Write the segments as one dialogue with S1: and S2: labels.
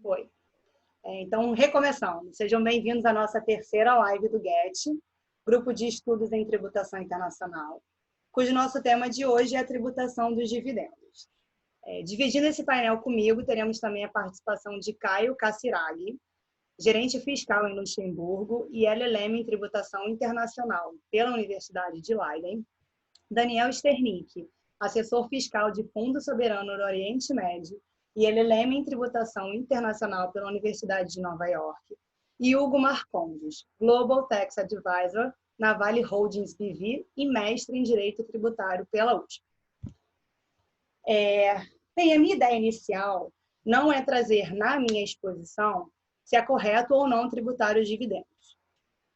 S1: Foi. Então, recomeçando. Sejam bem-vindos à nossa terceira live do GET, Grupo de Estudos em Tributação Internacional, cujo nosso tema de hoje é a tributação dos dividendos. Dividindo esse painel comigo, teremos também a participação de Caio Kassiragi, gerente fiscal em Luxemburgo e LLM em Tributação Internacional pela Universidade de Leiden, Daniel Sternick, assessor fiscal de Fundo Soberano no Oriente Médio e LLM em Tributação Internacional pela Universidade de Nova York, e Hugo Marcondes, Global Tax Advisor na Vale Holdings BV e mestre em Direito Tributário pela USP. Bem, a minha ideia inicial não é trazer na minha exposição se é correto ou não tributar os dividendos.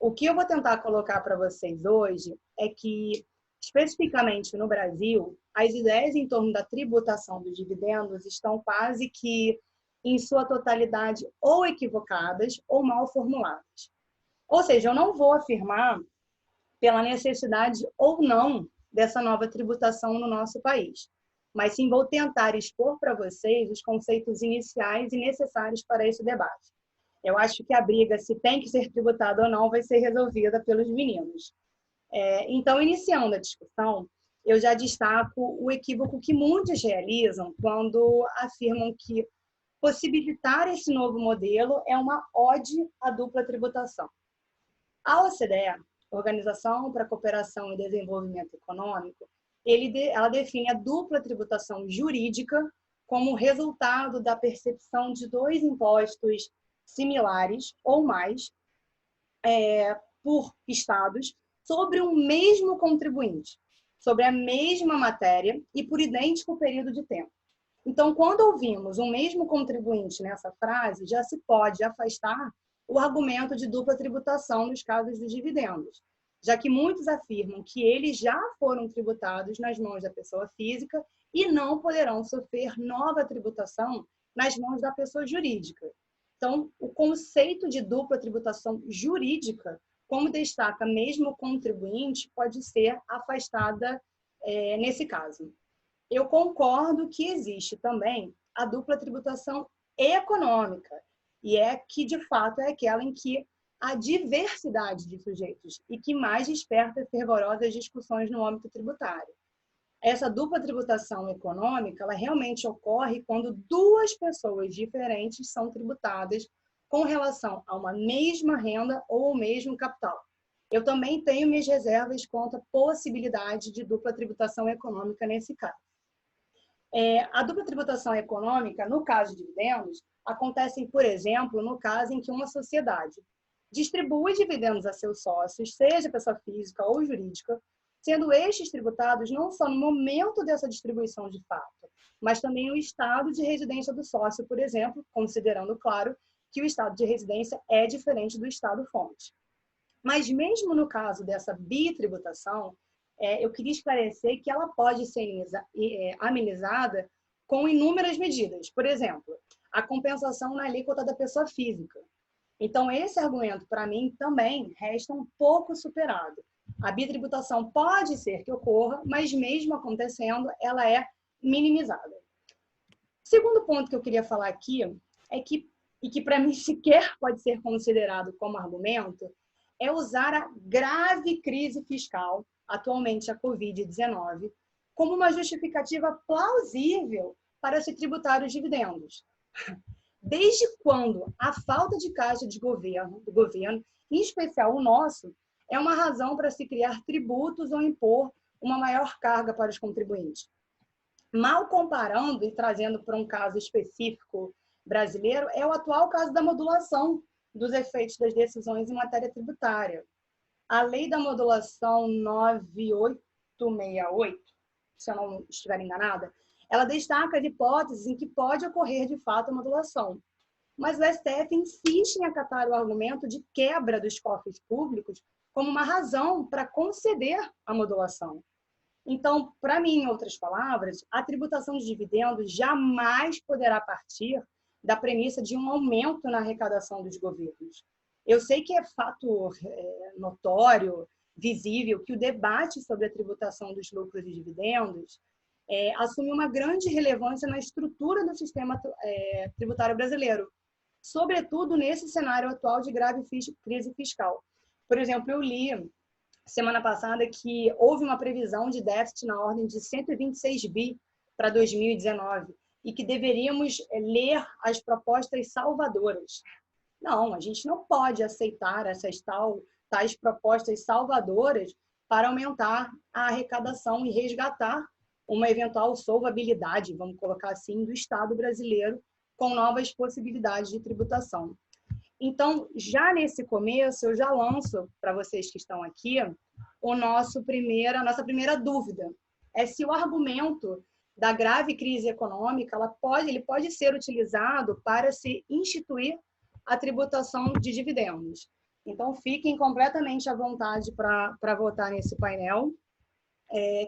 S1: O que eu vou tentar colocar para vocês hoje é que, especificamente no Brasil, as ideias em torno da tributação dos dividendos estão quase que, em sua totalidade, ou equivocadas ou mal formuladas. Ou seja, eu não vou afirmar pela necessidade ou não dessa nova tributação no nosso país, mas sim vou tentar expor para vocês os conceitos iniciais e necessários para esse debate. Eu acho que a briga se tem que ser tributado ou não vai ser resolvida pelos meninos. Então, iniciando a discussão, eu já destaco o equívoco que muitos realizam quando afirmam que possibilitar esse novo modelo é uma ode à dupla tributação. A OCDE, Organização para a Cooperação e Desenvolvimento Econômico, ela define a dupla tributação jurídica como resultado da percepção de dois impostos similares ou mais por estados sobre um mesmo contribuinte, sobre a mesma matéria e por idêntico período de tempo. Então, quando ouvimos um mesmo contribuinte nessa frase, já se pode afastar o argumento de dupla tributação nos casos dos dividendos, já que muitos afirmam que eles já foram tributados nas mãos da pessoa física e não poderão sofrer nova tributação nas mãos da pessoa jurídica. Então, o conceito de dupla tributação jurídica, como destaca mesmo o contribuinte, pode ser afastada nesse caso. Eu concordo que existe também a dupla tributação econômica, e que, de fato, é aquela em que há diversidade de sujeitos e que mais desperta fervorosas discussões no âmbito tributário. Essa dupla tributação econômica, ela realmente ocorre quando duas pessoas diferentes são tributadas com relação a uma mesma renda ou ao mesmo capital. Eu também tenho minhas reservas quanto à possibilidade de dupla tributação econômica nesse caso. A dupla tributação econômica, no caso de dividendos, acontece, por exemplo, no caso em que uma sociedade distribui dividendos a seus sócios, seja pessoa física ou jurídica, sendo estes tributados não só no momento dessa distribuição de fato, mas também no estado de residência do sócio, por exemplo, considerando, claro, que o estado de residência é diferente do estado-fonte. Mas mesmo no caso dessa bitributação, eu queria esclarecer que ela pode ser amenizada com inúmeras medidas. Por exemplo, a compensação na alíquota da pessoa física. Então, esse argumento, para mim, também resta um pouco superado. A bitributação pode ser que ocorra, mas mesmo acontecendo, ela é minimizada. O segundo ponto que eu queria falar aqui e que para mim sequer pode ser considerado como argumento, é usar a grave crise fiscal, atualmente a Covid-19, como uma justificativa plausível para se tributar os dividendos. Desde quando a falta de caixa do governo, em especial o nosso, é uma razão para se criar tributos ou impor uma maior carga para os contribuintes? Mal comparando e trazendo para um caso específico brasileiro, é o atual caso da modulação dos efeitos das decisões em matéria tributária. A lei da modulação 9868, se eu não estiver enganada, ela destaca as hipóteses em que pode ocorrer de fato a modulação. Mas o STF insiste em acatar o argumento de quebra dos cofres públicos como uma razão para conceder a modulação. Então, para mim, em outras palavras, a tributação de dividendos jamais poderá partir da premissa de um aumento na arrecadação dos governos. Eu sei que é fato notório, visível, que o debate sobre a tributação dos lucros e dividendos assume uma grande relevância na estrutura do sistema tributário brasileiro, sobretudo nesse cenário atual de grave crise fiscal. Por exemplo, eu li semana passada que houve uma previsão de déficit na ordem de 126 bi para 2019 e que deveríamos ler as propostas salvadoras. Não, a gente não pode aceitar essas tais propostas salvadoras para aumentar a arrecadação e resgatar uma eventual solvabilidade, vamos colocar assim, do Estado brasileiro com novas possibilidades de tributação. Então, já nesse começo, eu já lanço para vocês que estão aqui a nossa primeira dúvida. É se o argumento da grave crise econômica ele pode ser utilizado para se instituir a tributação de dividendos. Então, fiquem completamente à vontade para votar nesse painel,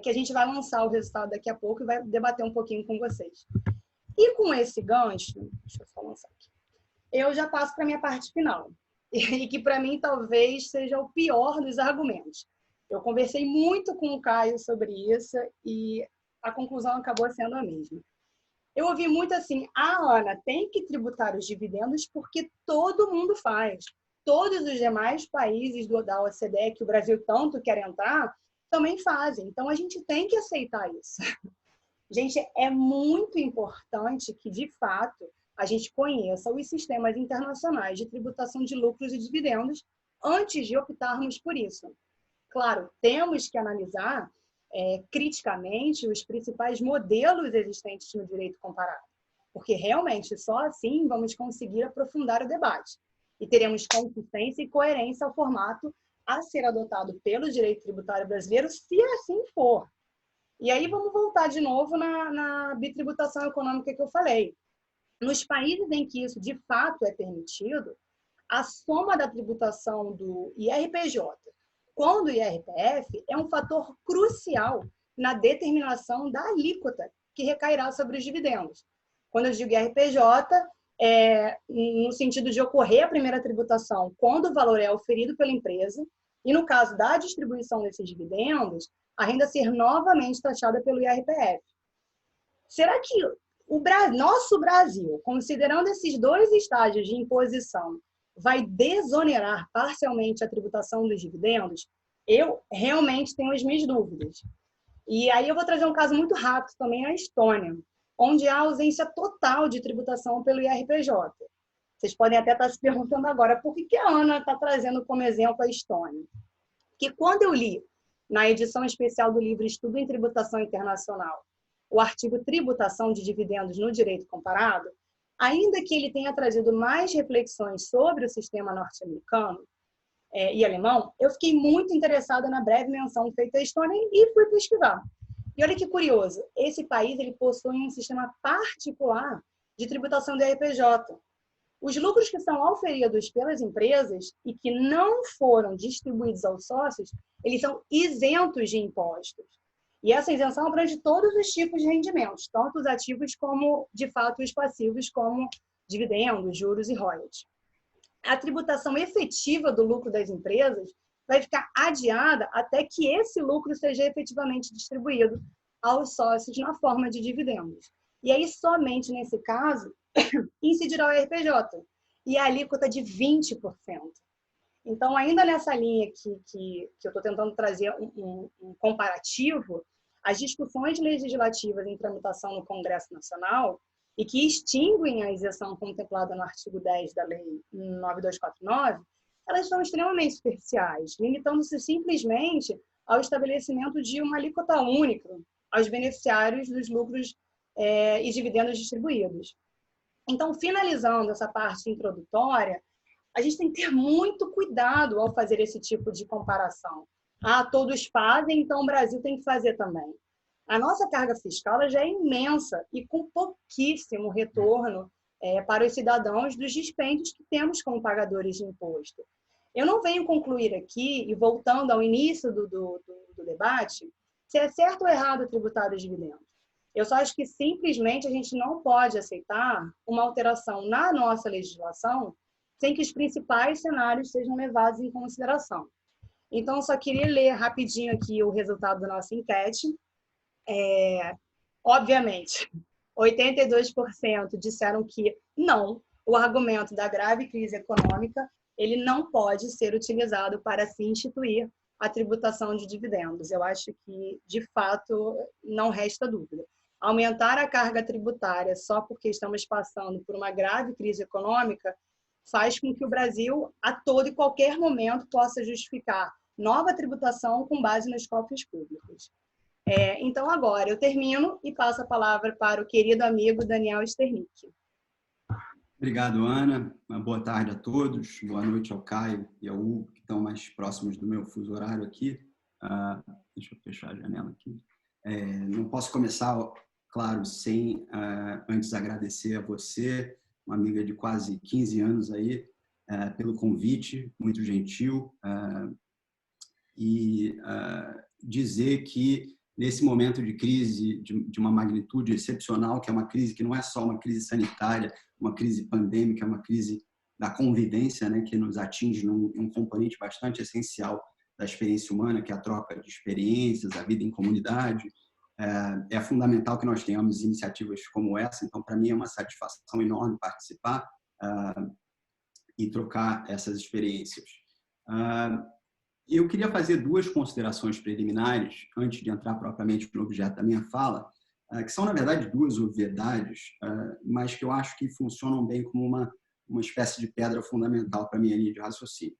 S1: que a gente vai lançar o resultado daqui a pouco e vai debater um pouquinho com vocês. E com esse gancho, deixa eu só lançar aqui, eu já passo para a minha parte final, e que para mim talvez seja o pior dos argumentos. Eu conversei muito com o Caio sobre isso e a conclusão acabou sendo a mesma. Eu ouvi muito assim, Ana, tem que tributar os dividendos porque todo mundo faz. Todos os demais países da OCDE, que o Brasil tanto quer entrar, também fazem. Então, a gente tem que aceitar isso. Gente, é muito importante que, de fato, a gente conheça os sistemas internacionais de tributação de lucros e dividendos antes de optarmos por isso. Claro, temos que analisar criticamente os principais modelos existentes no direito comparado, porque realmente só assim vamos conseguir aprofundar o debate e teremos consistência e coerência ao formato a ser adotado pelo direito tributário brasileiro, se assim for. E aí vamos voltar de novo na bitributação econômica que eu falei. Nos países em que isso de fato é permitido, a soma da tributação do IRPJ com do IRPF é um fator crucial na determinação da alíquota que recairá sobre os dividendos. Quando eu digo IRPJ, no sentido de ocorrer a primeira tributação quando o valor é oferido pela empresa, e no caso da distribuição desses dividendos, a renda ser novamente taxada pelo IRPF. Será que nosso Brasil, considerando esses dois estágios de imposição, vai desonerar parcialmente a tributação dos dividendos? Eu realmente tenho as minhas dúvidas. E aí eu vou trazer um caso muito rápido também, a Estônia, onde há ausência total de tributação pelo IRPJ. Vocês podem até estar se perguntando agora por que a Ana está trazendo como exemplo a Estônia. Que quando eu li na edição especial do livro Estudo em Tributação Internacional, o artigo Tributação de Dividendos no Direito Comparado, ainda que ele tenha trazido mais reflexões sobre o sistema norte-americano e alemão, eu fiquei muito interessada na breve menção feita à Estônia e fui pesquisar. E olha que curioso, esse país ele possui um sistema particular de tributação do IRPJ. Os lucros que são auferidos pelas empresas e que não foram distribuídos aos sócios, eles são isentos de impostos. E essa isenção abrange todos os tipos de rendimentos, tanto os ativos como, de fato, os passivos, como dividendos, juros e royalties. A tributação efetiva do lucro das empresas vai ficar adiada até que esse lucro seja efetivamente distribuído aos sócios na forma de dividendos. E aí, somente nesse caso, incidirá o IRPJ e a alíquota de 20%. Então, ainda nessa linha que eu estou tentando trazer um comparativo, as discussões legislativas em tramitação no Congresso Nacional e que extinguem a isenção contemplada no artigo 10 da Lei 9249, elas são extremamente superficiais, limitando-se simplesmente ao estabelecimento de uma alíquota única aos beneficiários dos lucros e dividendos distribuídos. Então, finalizando essa parte introdutória, a gente tem que ter muito cuidado ao fazer esse tipo de comparação. Todos fazem, então o Brasil tem que fazer também. A nossa carga fiscal já é imensa e com pouquíssimo retorno para os cidadãos dos dispêndios que temos como pagadores de imposto. Eu não venho concluir aqui, e voltando ao início do debate, se é certo ou errado tributar os dividendos. Eu só acho que simplesmente a gente não pode aceitar uma alteração na nossa legislação sem que os principais cenários sejam levados em consideração. Então, eu só queria ler rapidinho aqui o resultado da nossa enquete. Obviamente, 82% disseram que não, o argumento da grave crise econômica ele não pode ser utilizado para se instituir a tributação de dividendos. Eu acho que, de fato, não resta dúvida. Aumentar a carga tributária só porque estamos passando por uma grave crise econômica faz com que o Brasil, a todo e qualquer momento, possa justificar nova tributação com base nos cofres públicos. Então, agora, eu termino e passo a palavra para o querido amigo Daniel Sternick.
S2: Obrigado, Ana. Uma boa tarde a todos. Boa noite ao Caio e ao Hugo, que estão mais próximos do meu fuso horário aqui. Deixa eu fechar a janela aqui. Não posso começar, claro, sem antes agradecer a você, uma amiga de quase 15 anos aí, pelo convite, muito gentil, e dizer que nesse momento de crise de uma magnitude excepcional, que é uma crise que não é só uma crise sanitária, uma crise pandêmica, é uma crise da convivência, né, que nos atinge num componente bastante essencial da experiência humana, que é a troca de experiências, a vida em comunidade. É fundamental que nós tenhamos iniciativas como essa, então, para mim, é uma satisfação enorme participar e trocar essas experiências. Eu queria fazer duas considerações preliminares, antes de entrar propriamente no objeto da minha fala, que são, na verdade, duas obviedades, mas que eu acho que funcionam bem como uma espécie de pedra fundamental para a minha linha de raciocínio.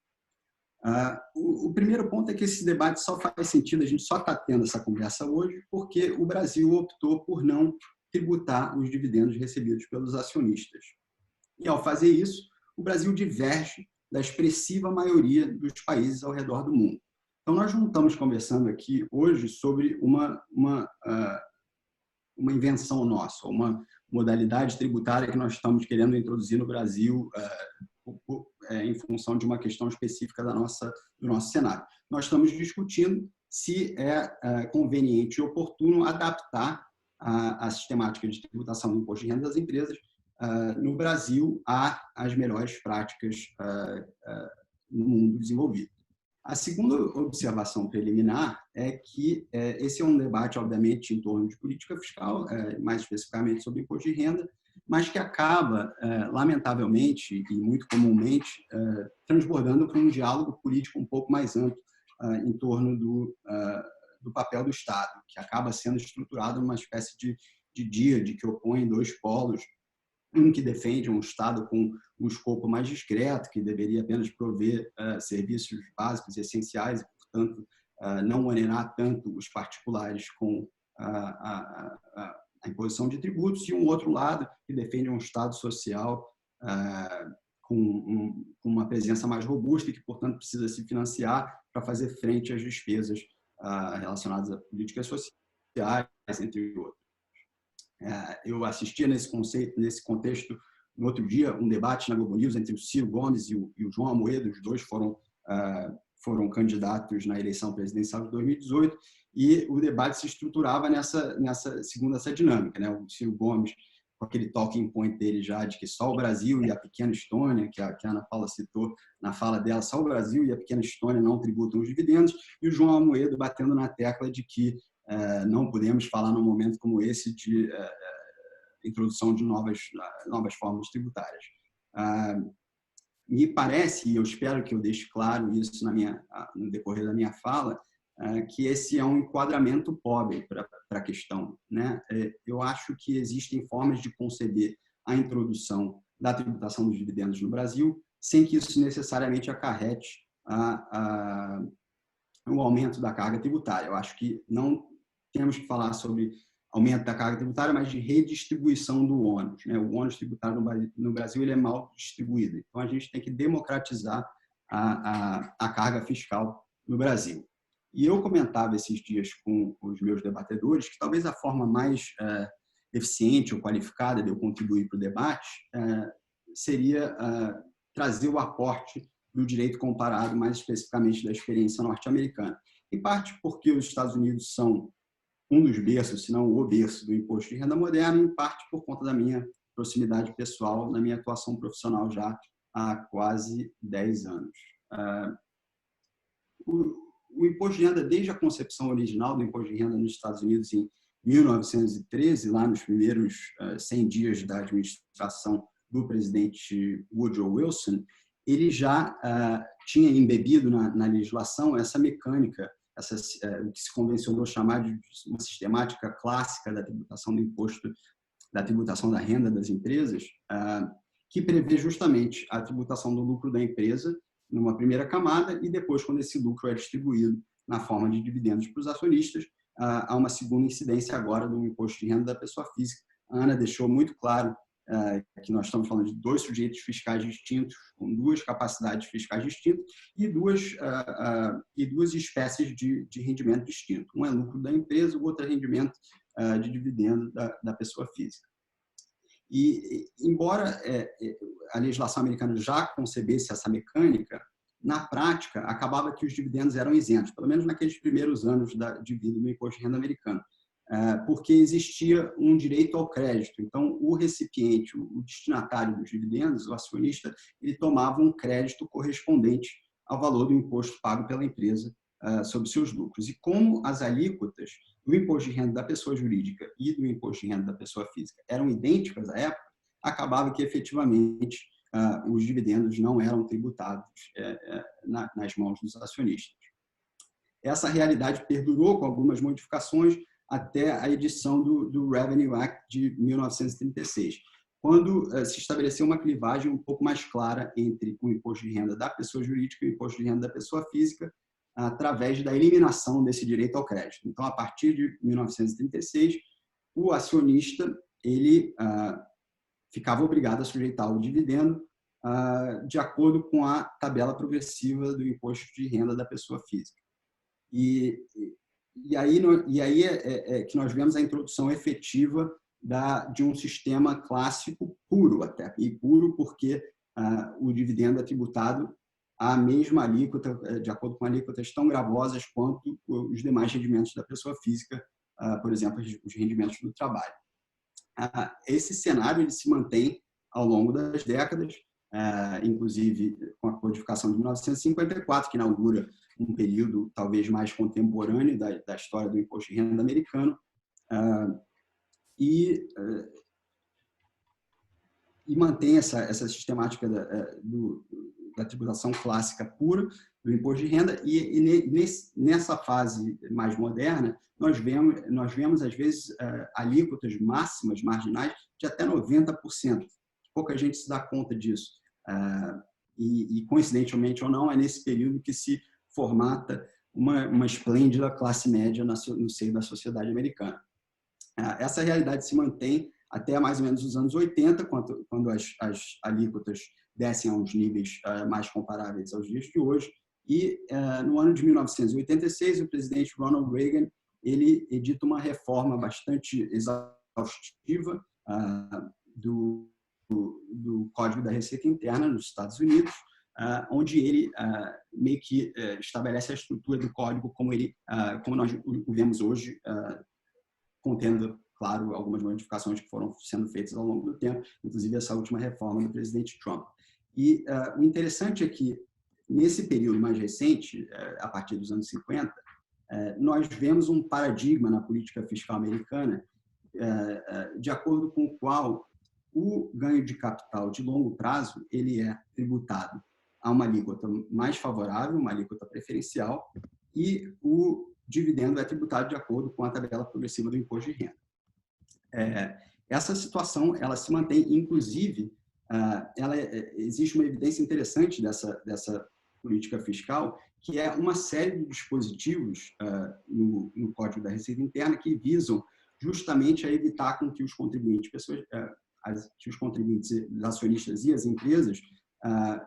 S2: O primeiro ponto é que esse debate só faz sentido, a gente só está tendo essa conversa hoje, porque o Brasil optou por não tributar os dividendos recebidos pelos acionistas. E, ao fazer isso, o Brasil diverge da expressiva maioria dos países ao redor do mundo. Então, nós não estamos conversando aqui hoje sobre uma invenção nossa, uma modalidade tributária que nós estamos querendo introduzir no Brasil em função de uma questão específica do nosso cenário. Nós estamos discutindo se é conveniente e oportuno adaptar a sistemática de tributação do imposto de renda das empresas no Brasil às melhores práticas no mundo desenvolvido. A segunda observação preliminar é que esse é um debate, obviamente, em torno de política fiscal, mais especificamente sobre imposto de renda, mas que acaba, lamentavelmente e muito comumente, transbordando para um diálogo político um pouco mais amplo em torno do papel do Estado, que acaba sendo estruturado numa espécie de díade que opõe dois polos, um que defende um Estado com um escopo mais discreto, que deveria apenas prover serviços básicos e essenciais e, portanto, não onerar tanto os particulares com a imposição de tributos, e um outro lado que defende um Estado social com uma presença mais robusta e que, portanto, precisa se financiar para fazer frente às despesas relacionadas a políticas sociais, entre outros. Eu assistia nesse contexto, no outro dia, um debate na Globo News entre o Ciro Gomes e o João Amoedo. Os dois foram candidatos na eleição presidencial de 2018, e o debate se estruturava segundo essa dinâmica, né? O Ciro Gomes, com aquele talking point dele já de que só o Brasil e a pequena Estônia, que a Ana Paula citou na fala dela, só o Brasil e a pequena Estônia não tributam os dividendos, e o João Amoedo batendo na tecla de que não podemos falar num momento como esse de introdução de novas formas tributárias. Me parece, e eu espero que eu deixe claro isso no decorrer da minha fala, que esse é um enquadramento pobre para a questão, né? Eu acho que existem formas de conceber a introdução da tributação dos dividendos no Brasil sem que isso necessariamente acarrete o aumento da carga tributária. Eu acho que não temos que falar sobre aumento da carga tributária, mas de redistribuição do ônus, né? O ônus tributário no Brasil ele é mal distribuído. Então, a gente tem que democratizar a carga fiscal no Brasil. E eu comentava esses dias com os meus debatedores que talvez a forma mais eficiente ou qualificada de eu contribuir para o debate seria trazer o aporte do direito comparado, mais especificamente da experiência norte-americana. Em parte porque os Estados Unidos são um dos berços, se não o berço do imposto de renda moderno, em parte por conta da minha proximidade pessoal, na minha atuação profissional já há quase 10 anos. O imposto de renda, desde a concepção original do imposto de renda nos Estados Unidos em 1913, lá nos primeiros 100 dias da administração do presidente Woodrow Wilson, ele já tinha embebido na legislação essa mecânica, o que se convencionou chamar de uma sistemática clássica da tributação do imposto, da tributação da renda das empresas, que prevê justamente a tributação do lucro da empresa numa primeira camada e depois, quando esse lucro é distribuído na forma de dividendos para os acionistas, há uma segunda incidência agora do imposto de renda da pessoa física. A Ana deixou muito claro que nós estamos falando de dois sujeitos fiscais distintos, com duas capacidades fiscais distintas e duas espécies de rendimento distinto. Um é lucro da empresa, o outro é rendimento de dividendo da pessoa física. E, embora a legislação americana já concebesse essa mecânica, na prática, acabava que os dividendos eram isentos, pelo menos naqueles primeiros anos de vida do imposto de renda americano, porque existia um direito ao crédito. Então, o recipiente, o destinatário dos dividendos, o acionista, ele tomava um crédito correspondente ao valor do imposto pago pela empresa sobre seus lucros. E como as alíquotas do imposto de renda da pessoa jurídica e do imposto de renda da pessoa física eram idênticas à época, acabava que, efetivamente, os dividendos não eram tributados nas mãos dos acionistas. Essa realidade perdurou com algumas modificações até a edição do Revenue Act de 1936, quando se estabeleceu uma clivagem um pouco mais clara entre o imposto de renda da pessoa jurídica e o imposto de renda da pessoa física, através da eliminação desse direito ao crédito. Então, a partir de 1936, o acionista ele ficava obrigado a sujeitar o dividendo de acordo com a tabela progressiva do imposto de renda da pessoa física. E aí é que nós vemos a introdução efetiva de um sistema clássico puro até, e puro porque o dividendo é tributado a mesma alíquota, de acordo com alíquotas tão gravosas quanto os demais rendimentos da pessoa física, por exemplo, os rendimentos do trabalho. Esse cenário ele se mantém ao longo das décadas, inclusive com a codificação de 1954, que inaugura um período talvez mais contemporâneo da história do imposto de renda americano, e mantém essa sistemática da tributação clássica pura do imposto de renda, e nessa fase mais moderna, nós vemos às vezes, alíquotas máximas, marginais, de até 90%. Pouca gente se dá conta disso. E coincidentemente ou não, é nesse período que se formata uma esplêndida classe média no seio da sociedade americana. Essa realidade se mantém até mais ou menos os anos 80, quando as alíquotas descem a uns níveis mais comparáveis aos dias de hoje. E no ano de 1986, o presidente Ronald Reagan ele edita uma reforma bastante exaustiva do Código da Receita Interna nos Estados Unidos, onde ele meio que estabelece a estrutura do código como nós o vemos hoje, contendo, claro, algumas modificações que foram sendo feitas ao longo do tempo, inclusive essa última reforma do presidente Trump. E o interessante é que, nesse período mais recente, a partir dos anos 50, nós vemos um paradigma na política fiscal americana de acordo com o qual o ganho de capital de longo prazo ele é tributado a uma alíquota mais favorável, uma alíquota preferencial, e o dividendo é tributado de acordo com a tabela progressiva do imposto de renda. Essa situação ela se mantém, inclusive, existe uma evidência interessante dessa política fiscal, que é uma série de dispositivos no Código da Receita Interna que visam justamente a evitar com que os contribuintes, os acionistas e as empresas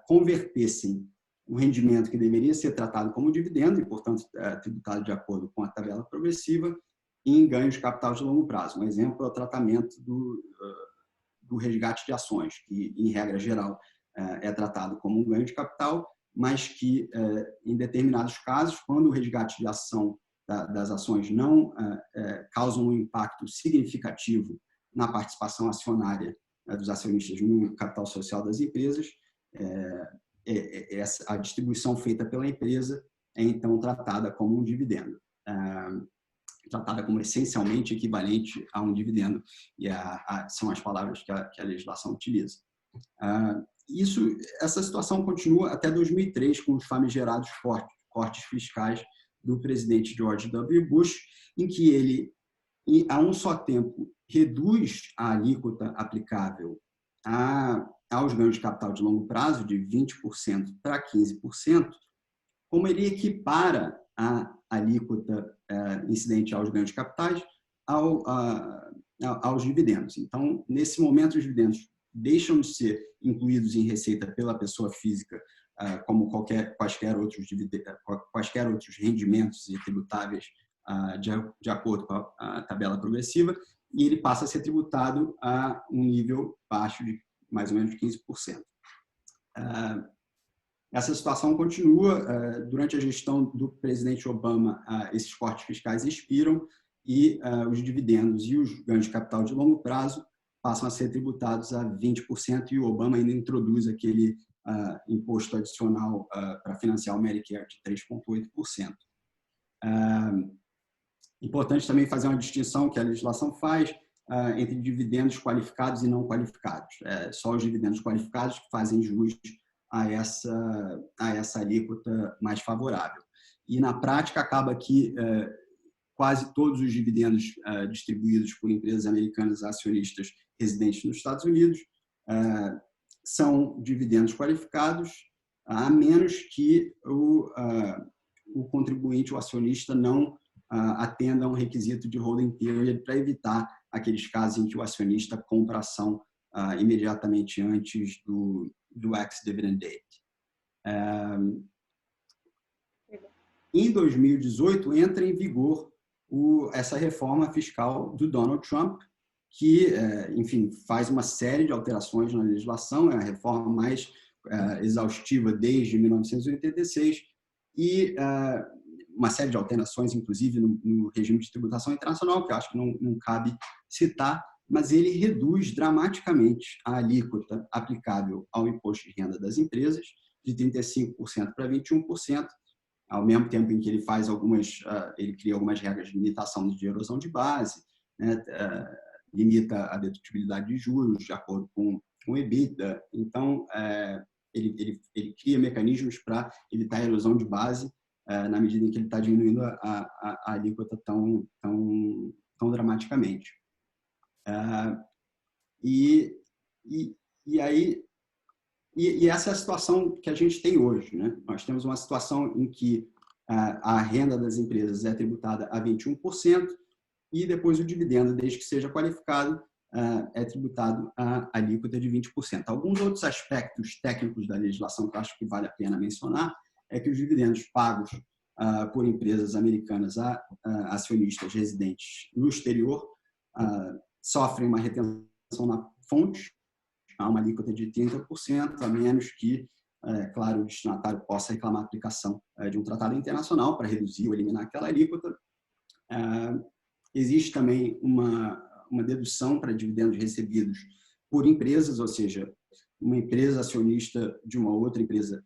S2: convertessem um rendimento que deveria ser tratado como dividendo e, portanto, tributado de acordo com a tabela progressiva, em ganhos de capital de longo prazo. Um exemplo é o tratamento do resgate de ações, que, em regra geral, é tratado como um ganho de capital, mas que, em determinados casos, quando o resgate de ação das ações não causa um impacto significativo na participação acionária dos acionistas no capital social das empresas, a distribuição feita pela empresa é, então, tratada como um dividendo. tratada como essencialmente equivalente a um dividendo, e são as palavras que a legislação utiliza. Essa situação continua até 2003, com os famigerados cortes fiscais do presidente George W. Bush, em que ele, a um só tempo, reduz a alíquota aplicável aos ganhos de capital de longo prazo de 20% para 15%, como ele equipara a alíquota incidente aos ganhos de capitais aos dividendos. Então, nesse momento, os dividendos deixam de ser incluídos em receita pela pessoa física, como quaisquer outros rendimentos e tributáveis de acordo com a tabela progressiva, e ele passa a ser tributado a um nível baixo de mais ou menos 15%. Essa situação continua. Durante a gestão do presidente Obama, esses cortes fiscais expiram e os dividendos e os ganhos de capital de longo prazo passam a ser tributados a 20%, e o Obama ainda introduz aquele imposto adicional para financiar o Medicare de 3,8%. Importante também fazer uma distinção que a legislação faz entre dividendos qualificados e não qualificados. Só os dividendos qualificados que fazem jus a essa alíquota mais favorável. E, na prática, acaba que quase todos os dividendos distribuídos por empresas americanas acionistas residentes nos Estados Unidos são dividendos qualificados, a menos que o contribuinte, o acionista, não atenda a um requisito de holding period para evitar aqueles casos em que o acionista compra a ação imediatamente antes do ex-dividend date. Em 2018, entra em vigor essa reforma fiscal do Donald Trump, que, enfim, faz uma série de alterações na legislação, é a reforma mais exaustiva desde 1986, e uma série de alterações, inclusive, no regime de tributação internacional, que eu acho que não cabe citar, mas ele reduz dramaticamente a alíquota aplicável ao imposto de renda das empresas, de 35% para 21%, ao mesmo tempo em que ele faz ele cria algumas regras de limitação de erosão de base, né, limita a dedutibilidade de juros de acordo com o EBITDA. Então, ele cria mecanismos para evitar a erosão de base na medida em que ele está diminuindo a alíquota tão dramaticamente. E essa é a situação que a gente tem hoje, né? Nós temos uma situação em que a renda das empresas é tributada a 21%, e depois o dividendo, desde que seja qualificado, é tributado a alíquota de 20%. Alguns outros aspectos técnicos da legislação que eu acho que vale a pena mencionar é que os dividendos pagos por empresas americanas a acionistas residentes no exterior sofrem uma retenção na fonte, a uma alíquota de 30%, a menos que, claro, o destinatário possa reclamar a aplicação de um tratado internacional para reduzir ou eliminar aquela alíquota. Existe também uma dedução para dividendos recebidos por empresas, ou seja, uma empresa acionista de uma outra empresa,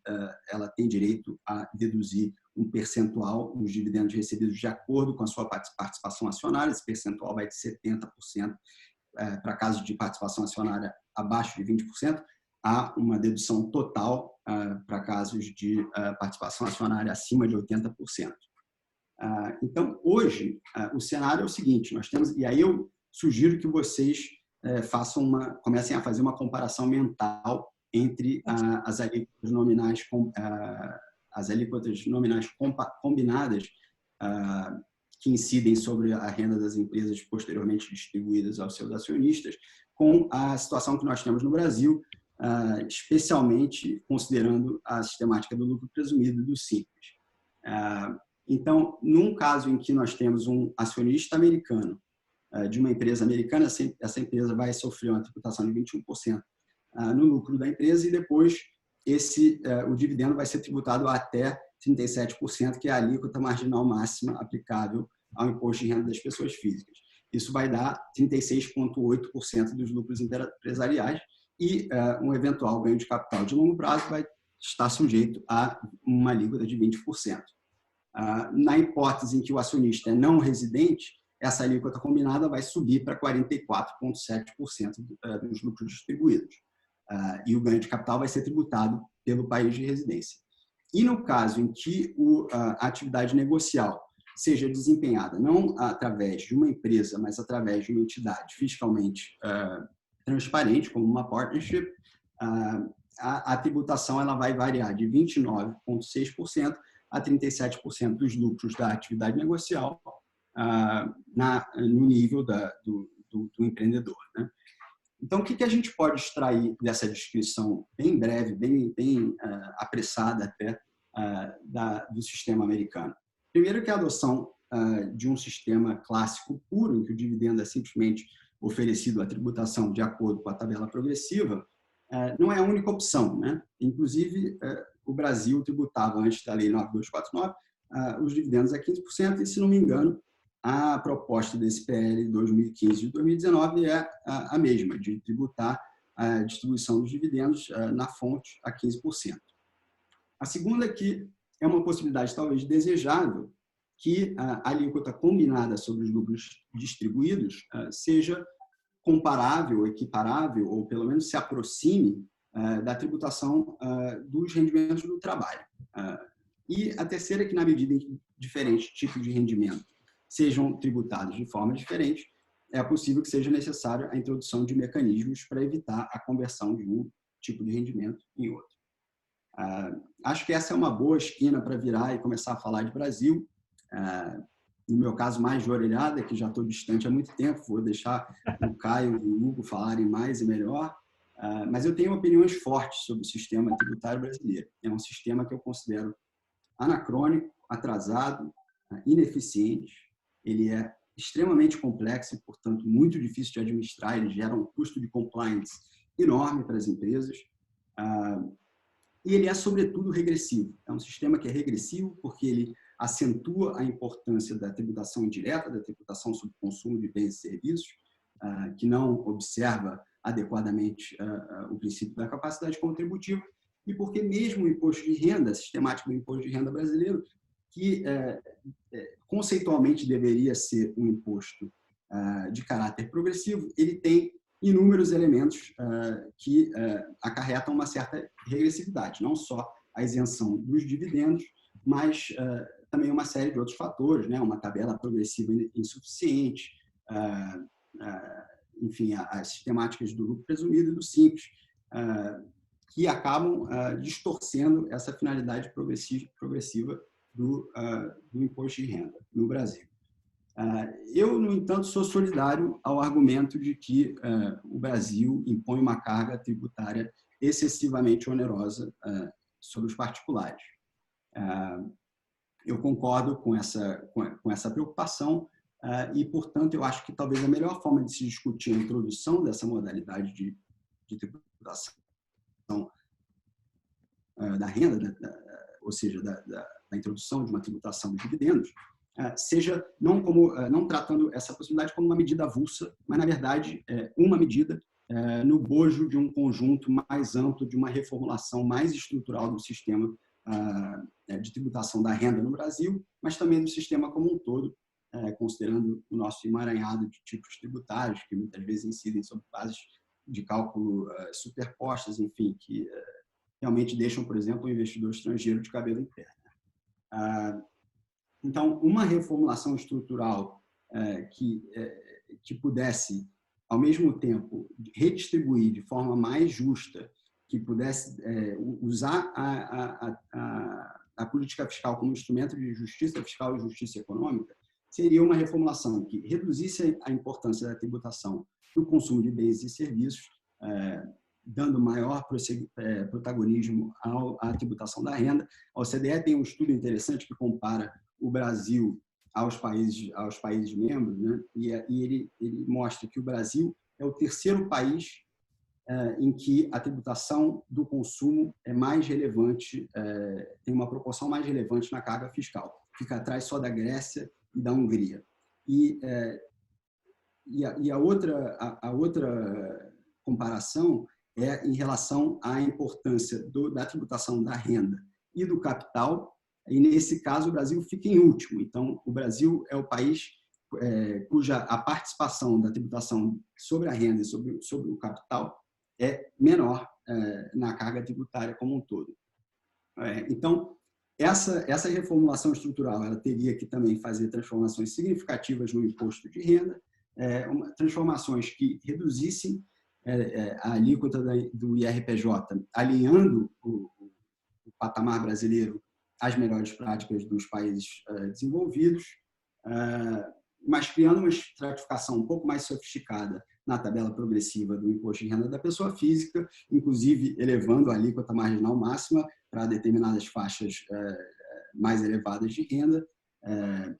S2: ela tem direito a deduzir um percentual dos dividendos recebidos de acordo com a sua participação acionária. Esse percentual vai de 70%. Para casos de participação acionária abaixo de 20%, há uma dedução total para casos de participação acionária acima de 80%. Então, hoje, o cenário é o seguinte, nós temos, e aí eu sugiro que vocês comecem a fazer uma comparação mental entre as alíquotas nominais combinadas que incidem sobre a renda das empresas posteriormente distribuídas aos seus acionistas, com a situação que nós temos no Brasil, especialmente considerando a sistemática do lucro presumido do Simples. Então, num caso em que nós temos um acionista americano de uma empresa americana, essa empresa vai sofrer uma tributação de 21% no lucro da empresa, e depois o dividendo vai ser tributado até 37%, que é a alíquota marginal máxima aplicável ao imposto de renda das pessoas físicas. Isso vai dar 36,8% dos lucros empresariais, e um eventual ganho de capital de longo prazo vai estar sujeito a uma alíquota de 20%. Na hipótese em que o acionista é não residente, essa alíquota combinada vai subir para 44,7% dos lucros distribuídos. E o ganho de capital vai ser tributado pelo país de residência. E no caso em que a atividade negocial seja desempenhada não através de uma empresa, mas através de uma entidade fiscalmente transparente, como uma partnership, a tributação ela vai variar de 29,6% a 37% dos lucros da atividade negocial no nível do empreendedor, né? Então, o que a gente pode extrair dessa descrição bem breve, bem apressada até, do sistema americano? Primeiro que a adoção de um sistema clássico puro, em que o dividendo é simplesmente oferecido à tributação de acordo com a tabela progressiva, não é a única opção, né? Inclusive, o Brasil tributava, antes da Lei 9249, os dividendos a 15%, e, se não me engano, a proposta desse PL 2015 e 2019 é a mesma, de tributar a distribuição dos dividendos na fonte a 15%. A segunda é que é uma possibilidade talvez desejável que a alíquota combinada sobre os lucros distribuídos seja comparável, equiparável, ou pelo menos se aproxime da tributação dos rendimentos do trabalho. E a terceira é que, na medida em que diferentes tipos de rendimento sejam tributados de forma diferente, é possível que seja necessário a introdução de mecanismos para evitar a conversão de um tipo de rendimento em outro. Acho que essa é uma boa esquina para virar e começar a falar de Brasil. No meu caso, mais de orelhada, que já estou distante há muito tempo, vou deixar o Caio e o Hugo falarem mais e melhor, mas eu tenho opiniões fortes sobre o sistema tributário brasileiro. É um sistema que eu considero anacrônico, atrasado, ineficiente. Ele é extremamente complexo e, portanto, muito difícil de administrar. Ele gera um custo de compliance enorme para as empresas. E ele é, sobretudo, regressivo. É um sistema que é regressivo porque ele acentua a importância da tributação indireta, da tributação sobre o consumo de bens e serviços, que não observa adequadamente o princípio da capacidade contributiva, e porque mesmo o imposto de renda, a sistemática do imposto de renda brasileiro, que conceitualmente deveria ser um imposto de caráter progressivo, ele tem inúmeros elementos que acarretam uma certa regressividade, não só a isenção dos dividendos, mas também uma série de outros fatores, né? Uma tabela progressiva insuficiente, enfim, as sistemáticas do lucro presumido e do simples, que acabam distorcendo essa finalidade progressiva do imposto de renda no Brasil. Eu, no entanto, sou solidário ao argumento de que o Brasil impõe uma carga tributária excessivamente onerosa sobre os particulares. Eu concordo com essa preocupação e, portanto, eu acho que talvez a melhor forma de se discutir a introdução dessa modalidade de tributação da renda, ou seja, da introdução de uma tributação de dividendos, seja não tratando essa possibilidade como uma medida avulsa, mas, na verdade, uma medida no bojo de um conjunto mais amplo, de uma reformulação mais estrutural do sistema de tributação da renda no Brasil, mas também do sistema como um todo, considerando o nosso emaranhado de tipos tributários, que muitas vezes incidem sobre bases de cálculo superpostas, enfim, que realmente deixam, por exemplo, o investidor estrangeiro de cabelo em pé. Então, uma reformulação estrutural que pudesse, ao mesmo tempo, redistribuir de forma mais justa, que pudesse usar a política fiscal como instrumento de justiça fiscal e justiça econômica, seria uma reformulação que reduzisse a importância da tributação do consumo de bens e serviços, dando maior protagonismo à tributação da renda. A OCDE tem um estudo interessante que compara o Brasil aos países membros, né? E ele mostra que o Brasil é o terceiro país em que a tributação do consumo é mais relevante, tem uma proporção mais relevante na carga fiscal. Fica atrás só da Grécia e da Hungria. E a outra comparação é em relação à importância da tributação da renda e do capital e nesse caso o Brasil fica em último. Então, o Brasil é o país cuja a participação da tributação sobre a renda e sobre o capital é menor na carga tributária como um todo. Então, essa reformulação estrutural ela teria que também fazer transformações significativas no imposto de renda, transformações que reduzissem a alíquota do IRPJ, alinhando o patamar brasileiro às melhores práticas dos países desenvolvidos, mas criando uma estratificação um pouco mais sofisticada na tabela progressiva do imposto de renda da pessoa física, inclusive elevando a alíquota marginal máxima para determinadas faixas mais elevadas de renda,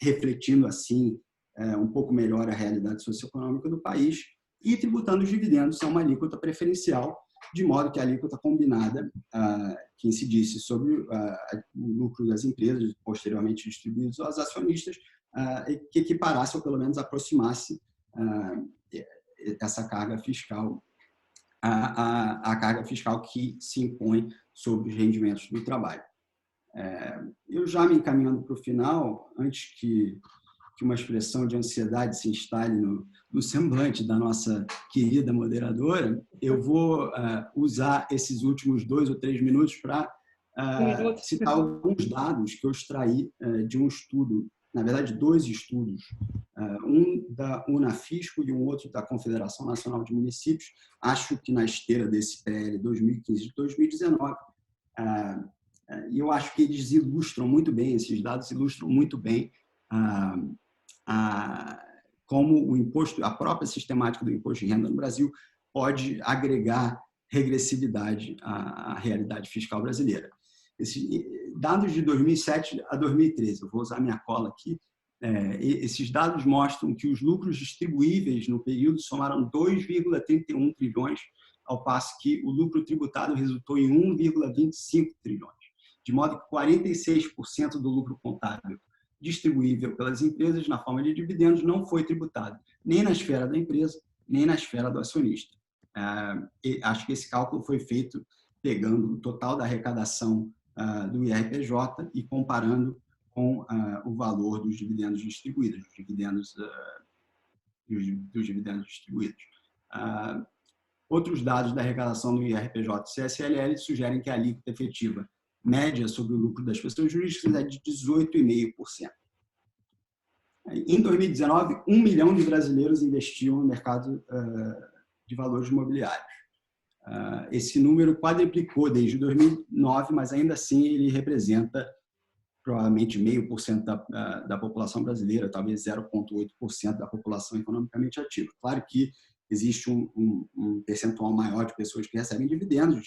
S2: refletindo assim um pouco melhor a realidade socioeconômica do país e tributando os dividendos a uma alíquota preferencial, de modo que a alíquota combinada que incidisse sobre o lucro das empresas, posteriormente distribuídos aos acionistas, que equiparasse ou pelo menos aproximasse essa carga fiscal a carga fiscal que se impõe sobre os rendimentos do trabalho. Eu já me encaminhando para o final, antes que uma expressão de ansiedade se instale no semblante da nossa querida moderadora, eu vou usar esses últimos 2 ou 3 minutos para citar alguns dados que eu extraí de um estudo, na verdade, 2 estudos, um da Unafisco e um outro da Confederação Nacional de Municípios, acho que na esteira desse PL 2015 de 2019, e eu acho que eles ilustram muito bem, esses dados ilustram muito bem como o imposto, a própria sistemática do imposto de renda no Brasil pode agregar regressividade à realidade fiscal brasileira. Esses dados de 2007 a 2013, eu vou usar minha cola aqui, esses dados mostram que os lucros distribuíveis no período somaram 2,31 trilhões, ao passo que o lucro tributado resultou em 1,25 trilhões, de modo que 46% do lucro contábil distribuível pelas empresas na forma de dividendos não foi tributado, nem na esfera da empresa, nem na esfera do acionista. Acho que esse cálculo foi feito pegando o total da arrecadação do IRPJ e comparando com o valor dos dividendos distribuídos, dos dividendos distribuídos. Outros dados da arrecadação do IRPJ e CSLL sugerem que a alíquota efetiva média sobre o lucro das pessoas jurídicas é de 18,5%. Em 2019, 1 milhão de brasileiros investiam no mercado de valores imobiliários. Esse número quadruplicou desde 2009, mas ainda assim ele representa provavelmente 0,5% da população brasileira, talvez 0,8% da população economicamente ativa. Claro que existe um percentual maior de pessoas que recebem dividendos,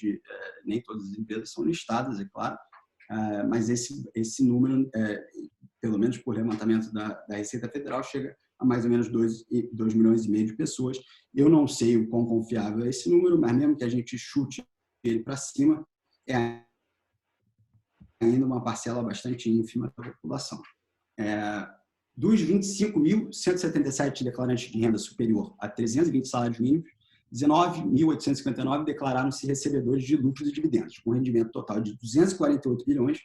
S2: nem todas as empresas são listadas, é claro, mas esse número, pelo menos por levantamento da Receita Federal, chega a mais ou menos 2,5 milhões de pessoas. Eu não sei o quão confiável é esse número, mas mesmo que a gente chute ele para cima, é ainda uma parcela bastante ínfima da população. Dos 25.177 declarantes de renda superior a 320 salários mínimos, 19.859 declararam-se recebedores de lucros e dividendos, com rendimento total de 248 bilhões,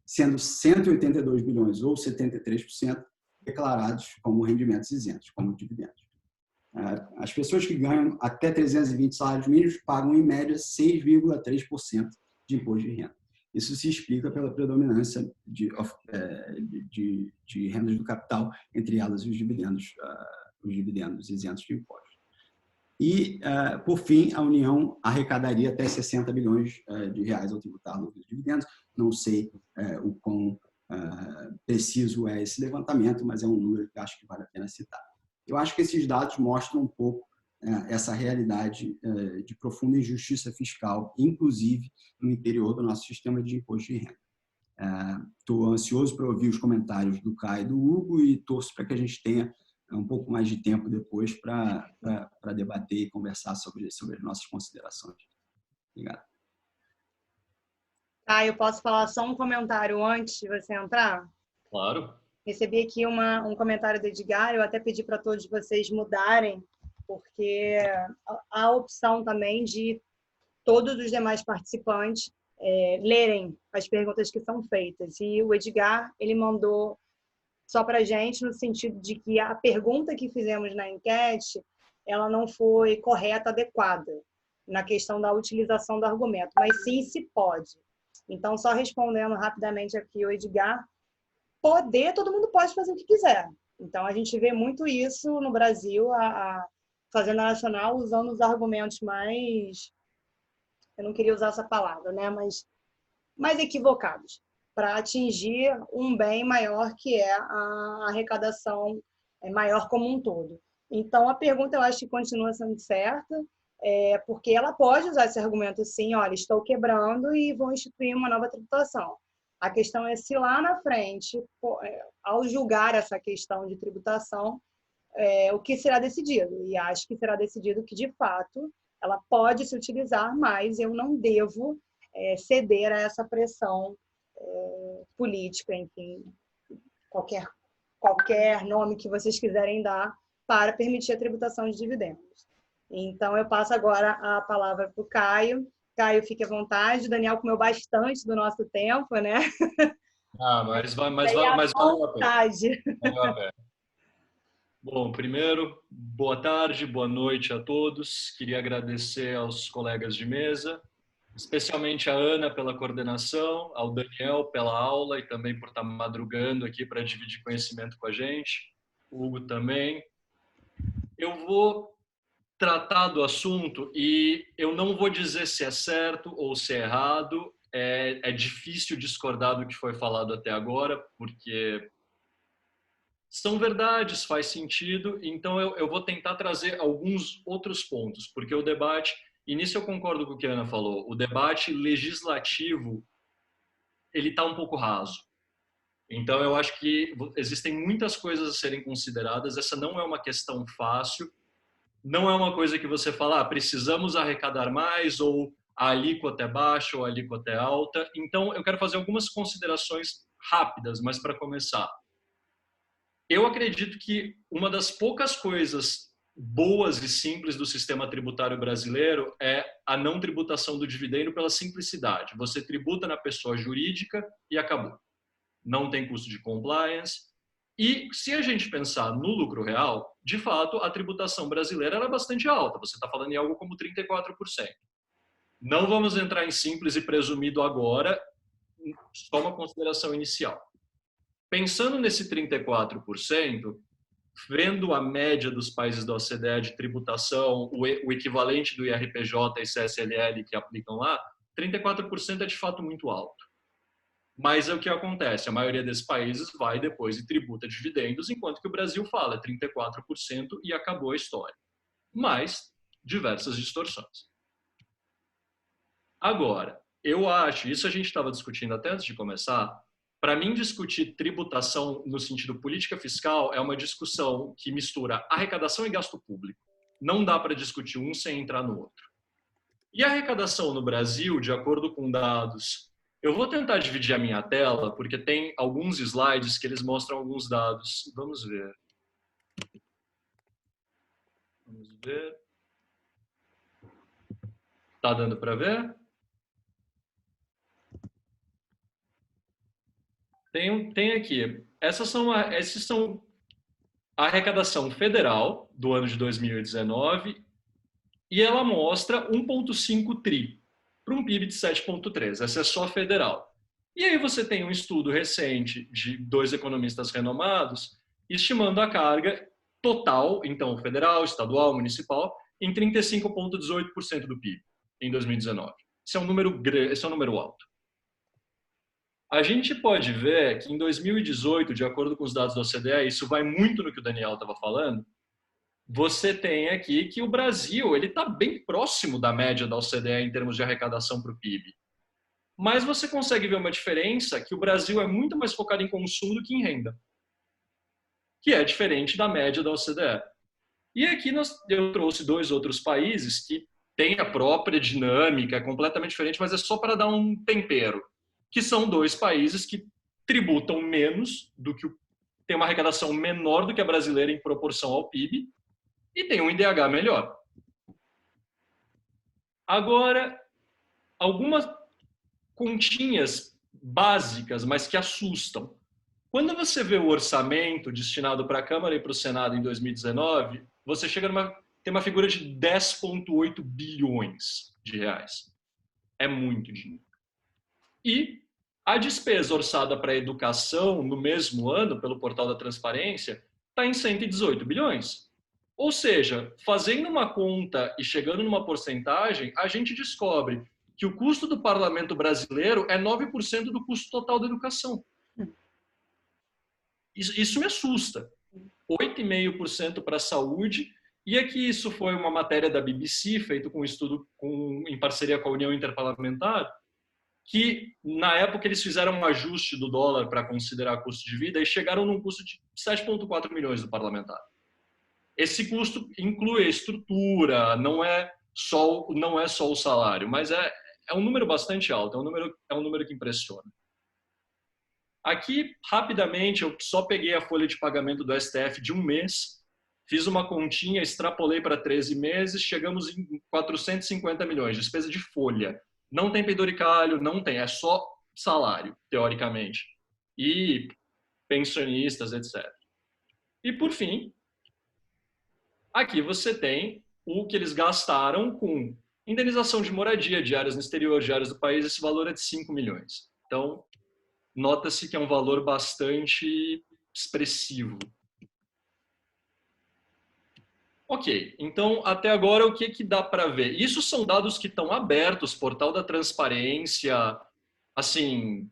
S2: sendo 182 bilhões, ou 73%, declarados como rendimentos isentos, como dividendos. As pessoas que ganham até 320 salários mínimos pagam, em média, 6,3% de imposto de renda. Isso se explica pela predominância de rendas do capital, entre elas os dividendos isentos de impostos. E, por fim, a União arrecadaria até 60 bilhões de reais ao tributar lucros e dividendos. Não sei o quão preciso é esse levantamento, mas é um número que acho que vale a pena citar. Eu acho que esses dados mostram um pouco essa realidade de profunda injustiça fiscal, inclusive no interior do nosso sistema de imposto de renda. Estou ansioso para ouvir os comentários do Caio e do Hugo e torço para que a gente tenha um pouco mais de tempo depois para debater e conversar sobre as nossas considerações. Obrigado.
S1: Eu posso falar só um comentário antes de você entrar?
S3: Claro.
S1: Recebi aqui um comentário do Edgar, eu até pedi para todos vocês mudarem, porque há a opção também de todos os demais participantes lerem as perguntas que são feitas. E o Edgar, ele mandou só para a gente, no sentido de que a pergunta que fizemos na enquete, ela não foi correta, adequada, na questão da utilização do argumento, mas sim se pode. Então, só respondendo rapidamente aqui o Edgar, todo mundo pode fazer o que quiser. Então, a gente vê muito isso no Brasil, a Fazenda Nacional usando os argumentos mais, eu não queria usar essa palavra, né, mas mais equivocados, para atingir um bem maior, que é a arrecadação maior como um todo. Então, a pergunta eu acho que continua sendo certa, porque ela pode usar esse argumento assim, olha, estou quebrando e vou instituir uma nova tributação. A questão é se lá na frente, ao julgar essa questão de tributação, o que será decidido. E acho que será decidido que, de fato, ela pode se utilizar, mas eu não devo ceder a essa pressão política, enfim, qualquer nome que vocês quiserem dar para permitir a tributação de dividendos. Então, eu passo agora a palavra para o Caio. Caio, fique à vontade. O Daniel comeu bastante do nosso tempo, né?
S3: Mas valeu a pena. Bom, primeiro, boa tarde, boa noite a todos. Queria agradecer aos colegas de mesa, especialmente a Ana pela coordenação, ao Daniel pela aula e também por estar madrugando aqui para dividir conhecimento com a gente, o Hugo também. Eu vou tratar do assunto e eu não vou dizer se é certo ou se é errado. É difícil discordar do que foi falado até agora, porque são verdades, faz sentido. Então eu vou tentar trazer alguns outros pontos, porque o debate, e nisso eu concordo com o que a Ana falou, o debate legislativo, ele está um pouco raso. Então eu acho que existem muitas coisas a serem consideradas. Essa não é uma questão fácil, não é uma coisa que você fala, precisamos arrecadar mais, ou a alíquota é baixa, ou a alíquota é alta. Então eu quero fazer algumas considerações rápidas, mas para começar. Eu acredito que uma das poucas coisas boas e simples do sistema tributário brasileiro é a não tributação do dividendo pela simplicidade. Você tributa na pessoa jurídica e acabou. Não tem custo de compliance. E se a gente pensar no lucro real, de fato, a tributação brasileira era bastante alta. Você está falando em algo como 34%. Não vamos entrar em simples e presumido agora, só uma consideração inicial. Pensando nesse 34%, vendo a média dos países da OCDE de tributação, o equivalente do IRPJ e CSLL que aplicam lá, 34% é de fato muito alto. Mas é o que acontece, a maioria desses países vai depois e tributa dividendos, enquanto que o Brasil fala 34% e acabou a história. Mas diversas distorções. Agora, eu acho, isso a gente estava discutindo até antes de começar, para mim discutir tributação no sentido política fiscal é uma discussão que mistura arrecadação e gasto público. Não dá para discutir um sem entrar no outro. E a arrecadação no Brasil, de acordo com dados, eu vou tentar dividir a minha tela, porque tem alguns slides que eles mostram alguns dados. Vamos ver. Vamos ver. Tá dando para ver? Tem aqui. Esses são a arrecadação federal do ano de 2019 e ela mostra 1,5 tri para um PIB de 7,3. Essa é só federal. E aí você tem um estudo recente de 2 economistas renomados estimando a carga total, então federal, estadual, municipal, em 35,18% do PIB em 2019. Esse é um número alto. A gente pode ver que em 2018, de acordo com os dados da OCDE, isso vai muito no que o Daniel estava falando, você tem aqui que o Brasil está bem próximo da média da OCDE em termos de arrecadação para o PIB. Mas você consegue ver uma diferença que o Brasil é muito mais focado em consumo do que em renda, que é diferente da média da OCDE. E aqui eu trouxe 2 outros países que têm a própria dinâmica, completamente diferente, mas é só para dar um tempero, que são 2 países que tributam menos tem uma arrecadação menor do que a brasileira em proporção ao PIB e tem um IDH melhor. Agora, algumas continhas básicas, mas que assustam. Quando você vê o orçamento destinado para a Câmara e para o Senado em 2019, você tem uma figura de 10,8 bilhões de reais. É muito dinheiro. E a despesa orçada para a educação no mesmo ano, pelo Portal da Transparência, está em 118 bilhões. Ou seja, fazendo uma conta e chegando numa porcentagem, a gente descobre que o custo do parlamento brasileiro é 9% do custo total da educação. Isso me assusta. 8,5% para a saúde. E aqui isso foi uma matéria da BBC, feito com um estudo em parceria com a União Interparlamentar, que na época eles fizeram um ajuste do dólar para considerar custo de vida e chegaram num custo de 7,4 milhões do parlamentar. Esse custo inclui a estrutura, não é só o salário, mas é um número bastante alto, é um número que impressiona. Aqui, rapidamente, eu só peguei a folha de pagamento do STF de um mês, fiz uma continha, extrapolei para 13 meses, chegamos em 450 milhões, despesa de folha. Não tem penduricalho, não tem, é só salário, teoricamente. E pensionistas, etc. E, por fim, aqui você tem o que eles gastaram com indenização de moradia, diárias no exterior, diárias do país, esse valor é de 5 milhões. Então, nota-se que é um valor bastante expressivo. Ok, então até agora o que dá para ver? Isso são dados que estão abertos, portal da transparência, assim,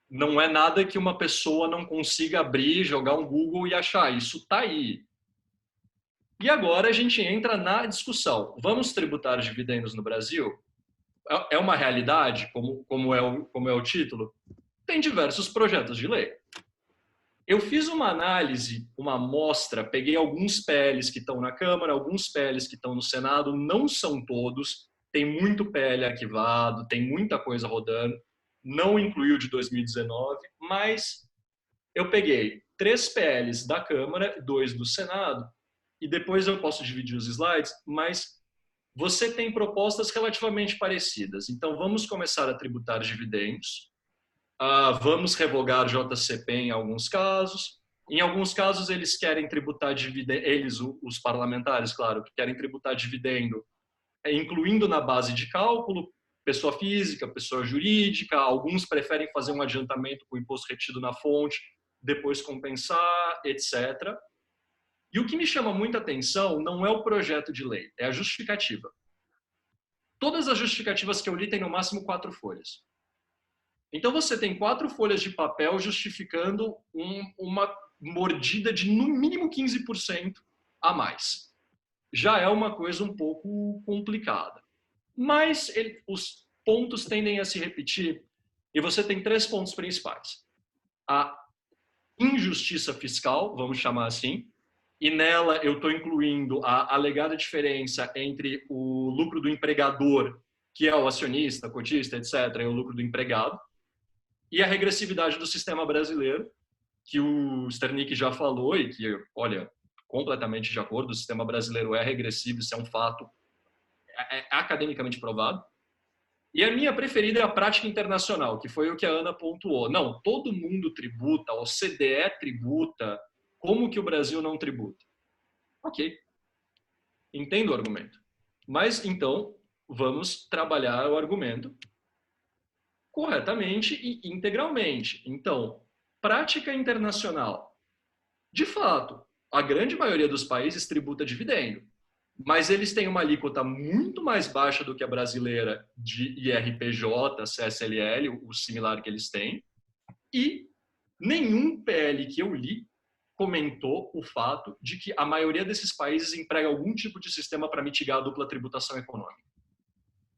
S3: não é nada que uma pessoa não consiga abrir, jogar um Google e achar, isso está aí. E agora a gente entra na discussão, vamos tributar dividendos no Brasil? É uma realidade, como é o título? Tem diversos projetos de lei. Eu fiz uma análise, uma amostra, peguei alguns PLs que estão na Câmara, alguns PLs que estão no Senado, não são todos, tem muito PL arquivado, tem muita coisa rodando, não incluiu de 2019, mas eu peguei 3 PLs da Câmara, 2 do Senado, e depois eu posso dividir os slides, mas você tem propostas relativamente parecidas. Então, vamos começar a tributar dividendos, vamos revogar JCP em alguns casos. Em alguns casos, eles querem tributar dividendo, os parlamentares, claro, que querem tributar dividendo, incluindo na base de cálculo, pessoa física, pessoa jurídica. Alguns preferem fazer um adiantamento com o imposto retido na fonte, depois compensar, etc. E o que me chama muita atenção não é o projeto de lei, é a justificativa. Todas as justificativas que eu li têm no máximo 4 folhas. Então você tem 4 folhas de papel justificando uma mordida de no mínimo 15% a mais. Já é uma coisa um pouco complicada. Mas os pontos tendem a se repetir e você tem 3 pontos principais. A injustiça fiscal, vamos chamar assim, e nela eu estou incluindo a alegada diferença entre o lucro do empregador, que é o acionista, cotista, etc., e o lucro do empregado, e a regressividade do sistema brasileiro, que o Sternick já falou e que, olha, completamente de acordo, o sistema brasileiro é regressivo, isso é um fato, é academicamente provado. E a minha preferida é a prática internacional, que foi o que a Ana pontuou. Não, todo mundo tributa, a OCDE tributa, como que o Brasil não tributa? Ok, entendo o argumento. Mas, então, vamos trabalhar o argumento corretamente e integralmente. Então, prática internacional. De fato, a grande maioria dos países tributa dividendo, mas eles têm uma alíquota muito mais baixa do que a brasileira de IRPJ, CSLL, o similar que eles têm, e nenhum PL que eu li comentou o fato de que a maioria desses países emprega algum tipo de sistema para mitigar a dupla tributação econômica.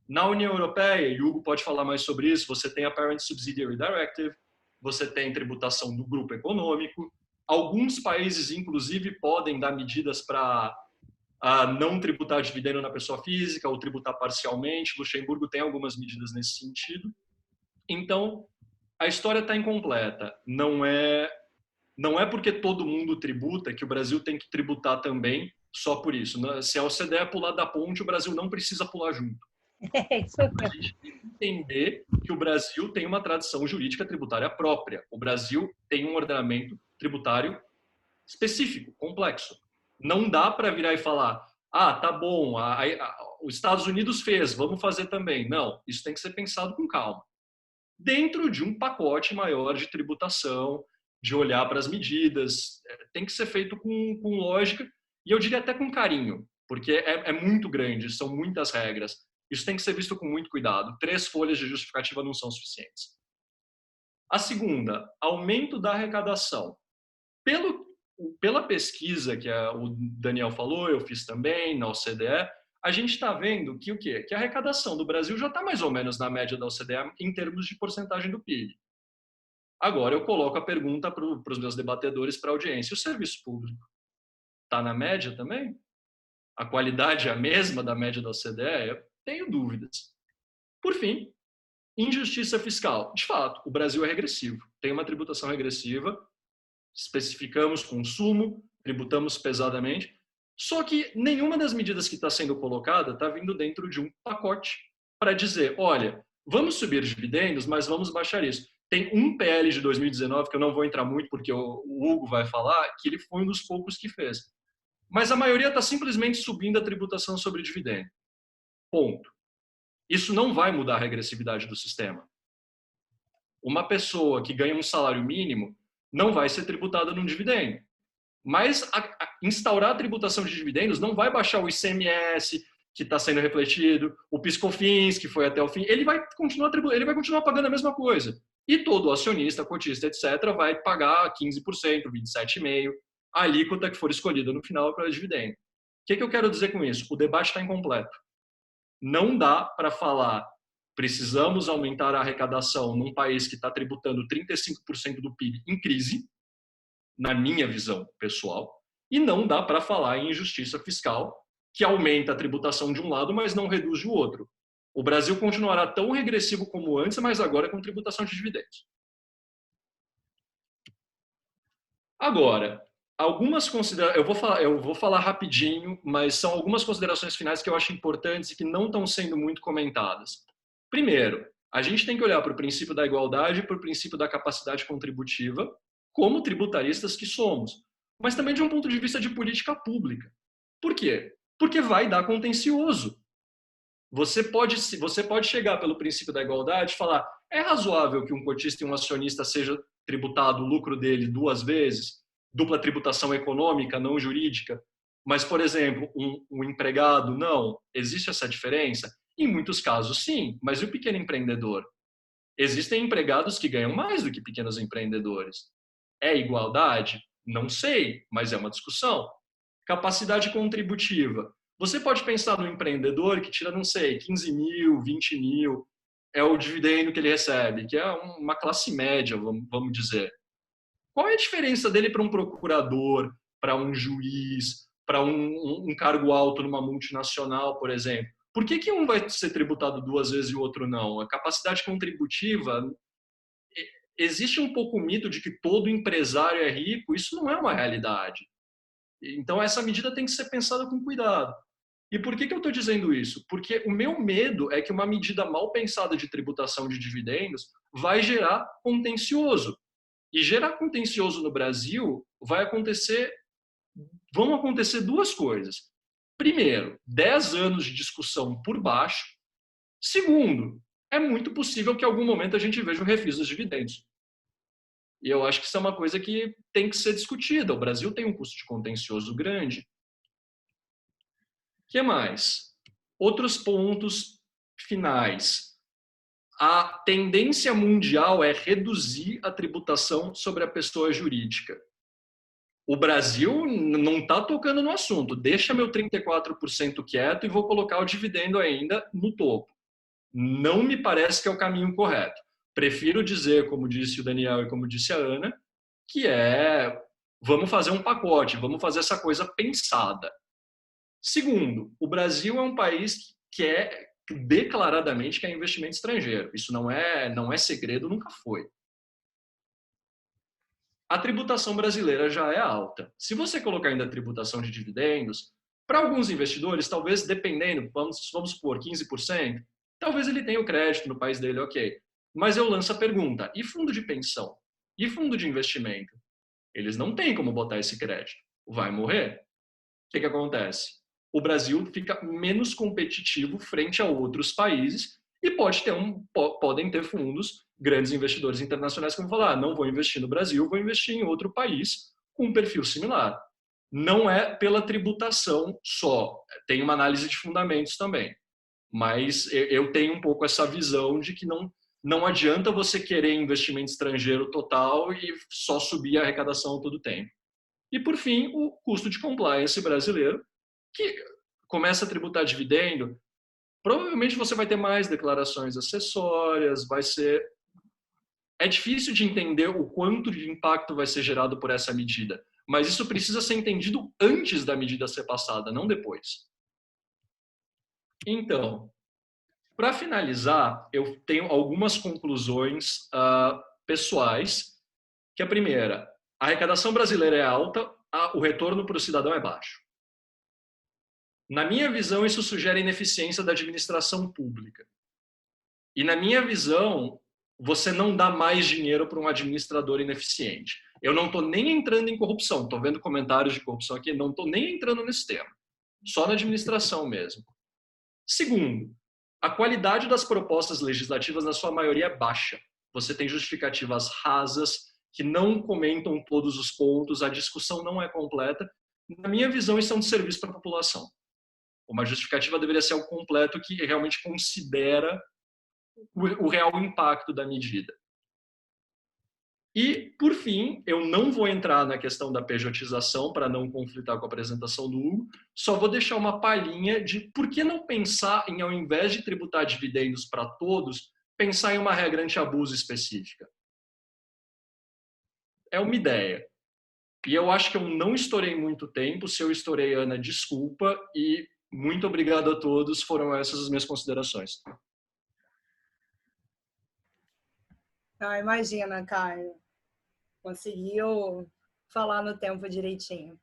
S3: Na União Europeia, e o Hugo pode falar mais sobre isso, você tem a Parent Subsidiary Directive, você tem tributação do grupo econômico. Alguns países, inclusive, podem dar medidas para não tributar dividendo na pessoa física ou tributar parcialmente. Luxemburgo tem algumas medidas nesse sentido. Então, a história está incompleta. Não é porque todo mundo tributa que o Brasil tem que tributar também só por isso. Se a OCDE pular da ponte, o Brasil não precisa pular junto.
S1: É isso mesmo.
S3: entender que o Brasil tem uma tradição jurídica tributária própria. O Brasil tem um ordenamento tributário específico, complexo. Não dá para virar e falar, tá bom, os Estados Unidos fez, vamos fazer também. Não, isso tem que ser pensado com calma. Dentro de um pacote maior de tributação, de olhar para as medidas, tem que ser feito com lógica e eu diria até com carinho, porque é muito grande, são muitas regras. Isso tem que ser visto com muito cuidado. 3 folhas de justificativa não são suficientes. A segunda, aumento da arrecadação. Pela pesquisa que o Daniel falou, eu fiz também na OCDE, a gente está vendo que o quê? Que a arrecadação do Brasil já está mais ou menos na média da OCDE em termos de porcentagem do PIB. Agora eu coloco a pergunta para os meus debatedores, para a audiência. O serviço público está na média também? A qualidade é a mesma da média da OCDE? Eu tenho dúvidas. Por fim, injustiça fiscal. De fato, o Brasil é regressivo. Tem uma tributação regressiva, especificamos consumo, tributamos pesadamente, só que nenhuma das medidas que está sendo colocada está vindo dentro de um pacote para dizer, olha, vamos subir dividendos, mas vamos baixar isso. Tem um PL de 2019, que eu não vou entrar muito porque o Hugo vai falar, que ele foi um dos poucos que fez. Mas a maioria está simplesmente subindo a tributação sobre dividendo. Ponto. Isso não vai mudar a regressividade do sistema. Uma pessoa que ganha um salário mínimo não vai ser tributada num dividendo. Mas instaurar a tributação de dividendos não vai baixar o ICMS, que está sendo refletido, o PIS/COFINS, que foi até o fim, ele vai continuar pagando a mesma coisa. E todo acionista, cotista, etc., vai pagar 15%, 27,5%, a alíquota que for escolhida no final para dividendo. O que eu quero dizer com isso? O debate está incompleto. Não dá para falar precisamos aumentar a arrecadação num país que está tributando 35% do PIB em crise, na minha visão pessoal, e não dá para falar em injustiça fiscal, que aumenta a tributação de um lado, mas não reduz o outro. O Brasil continuará tão regressivo como antes, mas agora com tributação de dividendos. Agora, algumas considerações, eu vou falar rapidinho, mas são algumas considerações finais que eu acho importantes e que não estão sendo muito comentadas. Primeiro, a gente tem que olhar para o princípio da igualdade e para o princípio da capacidade contributiva, como tributaristas que somos, mas também de um ponto de vista de política pública. Por quê? Porque vai dar contencioso. Você pode chegar pelo princípio da igualdade e falar, é razoável que um cotista e um acionista seja tributado o lucro dele 2 vezes, dupla tributação econômica, não jurídica, mas, por exemplo, um empregado, não. Existe essa diferença? Em muitos casos, sim, mas e o pequeno empreendedor? Existem empregados que ganham mais do que pequenos empreendedores. É igualdade? Não sei, mas é uma discussão. Capacidade contributiva. Você pode pensar no empreendedor que tira, não sei, 15 mil, 20 mil, é o dividendo que ele recebe, que é uma classe média, vamos dizer. Qual é a diferença dele para um procurador, para um juiz, para um cargo alto numa multinacional, por exemplo? Por que um vai ser tributado 2 vezes e o outro não? A capacidade contributiva, existe um pouco o mito de que todo empresário é rico, isso não é uma realidade. Então, essa medida tem que ser pensada com cuidado. E por que eu estou dizendo isso? Porque o meu medo é que uma medida mal pensada de tributação de dividendos vai gerar contencioso. E gerar contencioso no Brasil vão acontecer 2 coisas. Primeiro, 10 anos de discussão por baixo. Segundo, é muito possível que em algum momento a gente veja o refis dos dividendos. E eu acho que isso é uma coisa que tem que ser discutida. O Brasil tem um custo de contencioso grande. O que mais? Outros pontos finais. A tendência mundial é reduzir a tributação sobre a pessoa jurídica. O Brasil não está tocando no assunto. Deixa meu 34% quieto e vou colocar o dividendo ainda no topo. Não me parece que é o caminho correto. Prefiro dizer, como disse o Daniel e como disse a Ana, que vamos fazer um pacote, vamos fazer essa coisa pensada. Segundo, o Brasil é um país que é declaradamente que é investimento estrangeiro. Isso não é segredo, nunca foi. A tributação brasileira já é alta. Se você colocar ainda a tributação de dividendos, para alguns investidores, talvez dependendo, vamos supor, 15%, Talvez ele tenha o crédito no país dele, ok. Mas eu lanço a pergunta, e fundo de pensão? E fundo de investimento? Eles não têm como botar esse crédito. Vai morrer. O que acontece? O Brasil fica menos competitivo frente a outros países e podem ter fundos, grandes investidores internacionais que vão falar, não vou investir no Brasil, vou investir em outro país com um perfil similar. Não é pela tributação só, tem uma análise de fundamentos também. Mas eu tenho um pouco essa visão de que não adianta você querer investimento estrangeiro total e só subir a arrecadação todo o tempo. E, por fim, o custo de compliance brasileiro, que começa a tributar dividendo, provavelmente você vai ter mais declarações acessórias, É difícil de entender o quanto de impacto vai ser gerado por essa medida, mas isso precisa ser entendido antes da medida ser passada, não depois. Então, para finalizar, eu tenho algumas conclusões pessoais, que a primeira, a arrecadação brasileira é alta, o retorno para o cidadão é baixo. Na minha visão, isso sugere ineficiência da administração pública. E na minha visão, você não dá mais dinheiro para um administrador ineficiente. Eu não estou nem entrando em corrupção, estou vendo comentários de corrupção aqui, não estou nem entrando nesse tema. Só na administração mesmo. Segundo, a qualidade das propostas legislativas, na sua maioria, é baixa. Você tem justificativas rasas, que não comentam todos os pontos, a discussão não é completa. Na minha visão, isso é um desserviço para a população. Uma justificativa deveria ser algo completo que realmente considera o real impacto da medida. E, por fim, eu não vou entrar na questão da pejotização para não conflitar com a apresentação do Hugo, só vou deixar uma palhinha de por que não pensar em, ao invés de tributar dividendos para todos, pensar em uma regra anti-abuso específica. É uma ideia. E eu acho que eu não estourei muito tempo. Se eu estourei, Ana, desculpa. E muito obrigado a todos. Foram essas as minhas considerações.
S1: Imagina, Caio. Conseguiu falar no tempo direitinho.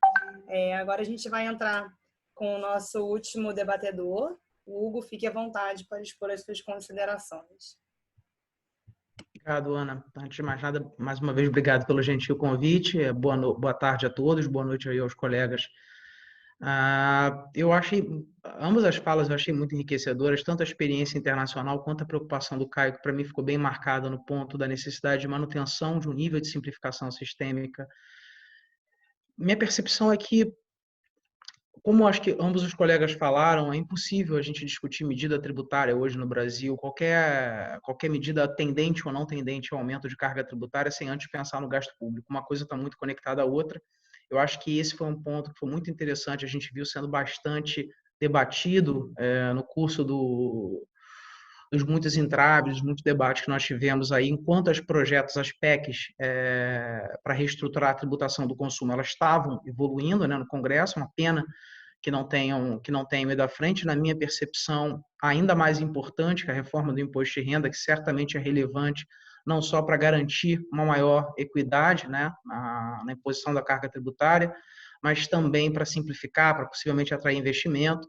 S1: Agora a gente vai entrar com o nosso último debatedor. O Hugo, fique à vontade para expor as suas considerações.
S4: Obrigado, Ana. Antes de mais nada, mais uma vez, obrigado pelo gentil convite. Boa tarde a todos, boa noite aí aos colegas. Eu achei, ambas as falas eu achei muito enriquecedoras, tanto a experiência internacional quanto a preocupação do Caio, que para mim ficou bem marcada no ponto da necessidade de manutenção de um nível de simplificação sistêmica. Minha percepção é que, como acho que ambos os colegas falaram, é impossível a gente discutir medida tributária hoje no Brasil, qualquer medida tendente ou não tendente ao aumento de carga tributária, sem antes pensar no gasto público. Uma coisa está muito conectada à outra. Eu acho que esse foi um ponto que foi muito interessante, a gente viu sendo bastante debatido no curso dos muitos entraves, muitos debates que nós tivemos aí, enquanto os projetos, as PECs, para reestruturar a tributação do consumo, elas estavam evoluindo, né, no Congresso, uma pena que não tenham ido à frente. Na minha percepção, ainda mais importante que a reforma do imposto de renda, que certamente é relevante, não só para garantir uma maior equidade, né, na imposição da carga tributária, mas também para simplificar, para possivelmente atrair investimento.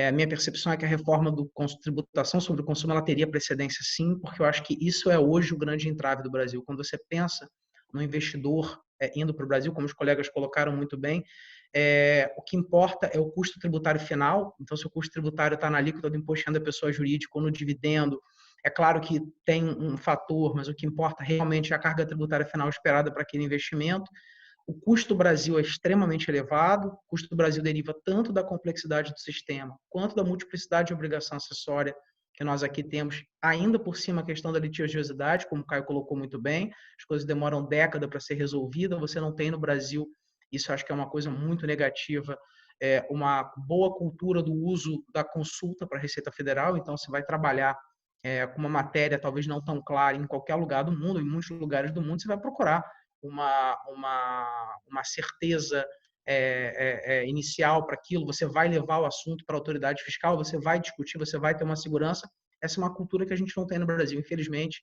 S4: A minha percepção é que a reforma da tributação sobre o consumo ela teria precedência, sim, porque eu acho que isso é hoje o grande entrave do Brasil. Quando você pensa no investidor indo para o Brasil, como os colegas colocaram muito bem, o que importa é o custo tributário final. Então, se o custo tributário está na alíquota do imposto de renda da pessoa jurídica ou no dividendo, é claro que tem um fator, mas o que importa realmente é a carga tributária final esperada para aquele investimento. O custo do Brasil é extremamente elevado. O custo do Brasil deriva tanto da complexidade do sistema quanto da multiplicidade de obrigação acessória que nós aqui temos. Ainda por cima, a questão da litigiosidade, como o Caio colocou muito bem, as coisas demoram décadas para ser resolvidas. Você não tem no Brasil, isso acho que é uma coisa muito negativa, uma boa cultura do uso da consulta para a Receita Federal. Então, você vai trabalhar com uma matéria talvez não tão clara em qualquer lugar do mundo, em muitos lugares do mundo, você vai procurar uma certeza inicial para aquilo, você vai levar o assunto para a autoridade fiscal, você vai discutir, você vai ter uma segurança. Essa é uma cultura que a gente não tem no Brasil. Infelizmente,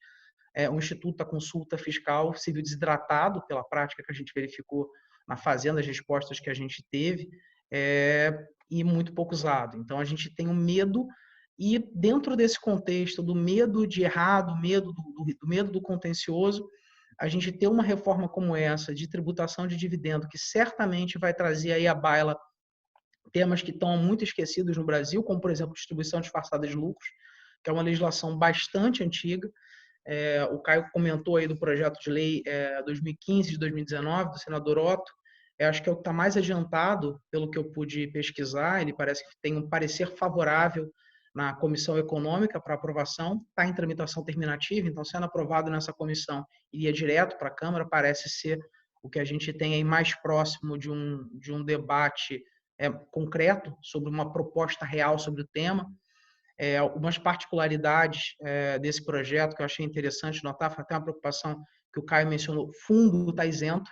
S4: o Instituto da Consulta Fiscal se viu desidratado pela prática que a gente verificou na Fazenda, as respostas que a gente teve, e muito pouco usado. Então, a gente tem um medo E dentro desse contexto do medo de errar, do medo do contencioso, a gente ter uma reforma como essa de tributação de dividendo, que certamente vai trazer aí à baila temas que estão muito esquecidos no Brasil, como, por exemplo, distribuição disfarçada de lucros, que é uma legislação bastante antiga. O Caio comentou aí do projeto de lei 2015 de 2019, do senador Otto. Acho que é o que está mais adiantado, pelo que eu pude pesquisar. Ele parece que tem um parecer favorável na Comissão Econômica para aprovação, está em tramitação terminativa, então, sendo aprovado nessa comissão, iria direto para a Câmara. Parece ser o que a gente tem aí mais próximo de um debate concreto sobre uma proposta real sobre o tema. Algumas particularidades desse projeto que eu achei interessante notar, foi até uma preocupação que o Caio mencionou: fundo está isento,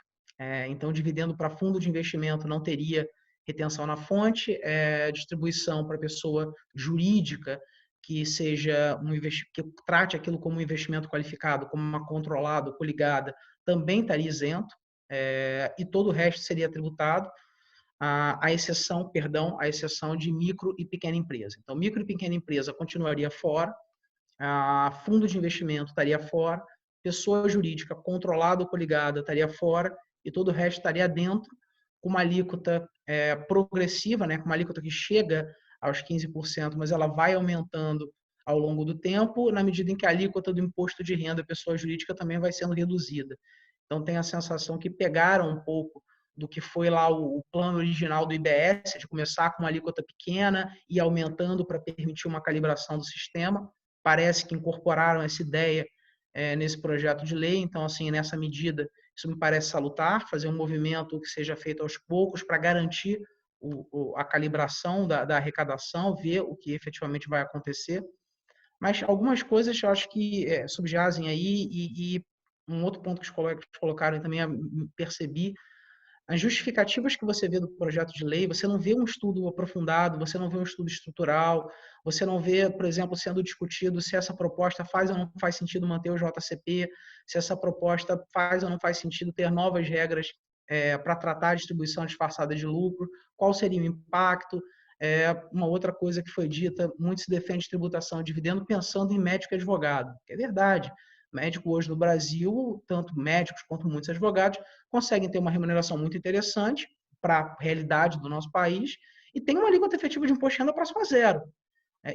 S4: então dividendo para fundo de investimento não teria retenção na fonte, distribuição para pessoa jurídica que seja que trate aquilo como um investimento qualificado, como uma controlada, coligada, também estaria isento, e todo o resto seria tributado, a exceção de micro e pequena empresa. Então, micro e pequena empresa continuaria fora, fundo de investimento estaria fora, pessoa jurídica controlada ou coligada estaria fora, e todo o resto estaria dentro, com uma alíquota progressiva, com uma alíquota que chega aos 15%, mas ela vai aumentando ao longo do tempo, na medida em que a alíquota do imposto de renda da pessoa jurídica também vai sendo reduzida. Então, tem a sensação que pegaram um pouco do que foi lá o plano original do IBS, de começar com uma alíquota pequena e aumentando para permitir uma calibração do sistema. Parece que incorporaram essa ideia nesse projeto de lei. Então, assim, nessa medida, isso me parece salutar, fazer um movimento que seja feito aos poucos para garantir a calibração da arrecadação, ver o que efetivamente vai acontecer. Mas algumas coisas eu acho que subjazem aí, e um outro ponto que os colegas colocaram também, percebi, as justificativas que você vê do projeto de lei, você não vê um estudo aprofundado, você não vê um estudo estrutural, você não vê, por exemplo, sendo discutido se essa proposta faz ou não faz sentido manter o JCP, se essa proposta faz ou não faz sentido ter novas regras para tratar a distribuição disfarçada de lucro, qual seria o impacto. Uma outra coisa que foi dita: muito se defende tributação de dividendo pensando em médico e advogado, que é verdade. Médico hoje no Brasil, tanto médicos quanto muitos advogados, conseguem ter uma remuneração muito interessante para a realidade do nosso país e tem uma alíquota efetiva de imposto de renda próxima a zero.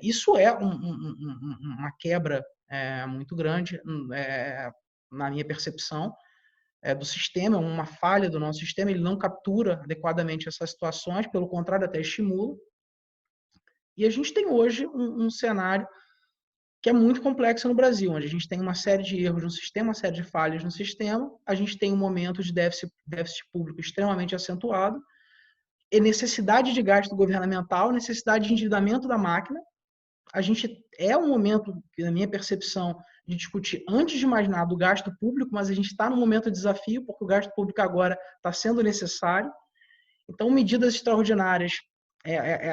S4: Isso é uma quebra muito grande, na minha percepção, do sistema, uma falha do nosso sistema. Ele não captura adequadamente essas situações, pelo contrário, até estimula. E a gente tem hoje um cenário que é muito complexo no Brasil, onde a gente tem uma série de erros no sistema, uma série de falhas no sistema, a gente tem um momento de déficit público extremamente acentuado, e necessidade de gasto governamental, necessidade de endividamento da máquina. A gente um momento, na minha percepção, de discutir, antes de mais nada, o gasto público, mas a gente está num momento de desafio, porque o gasto público agora está sendo necessário. Então, medidas extraordinárias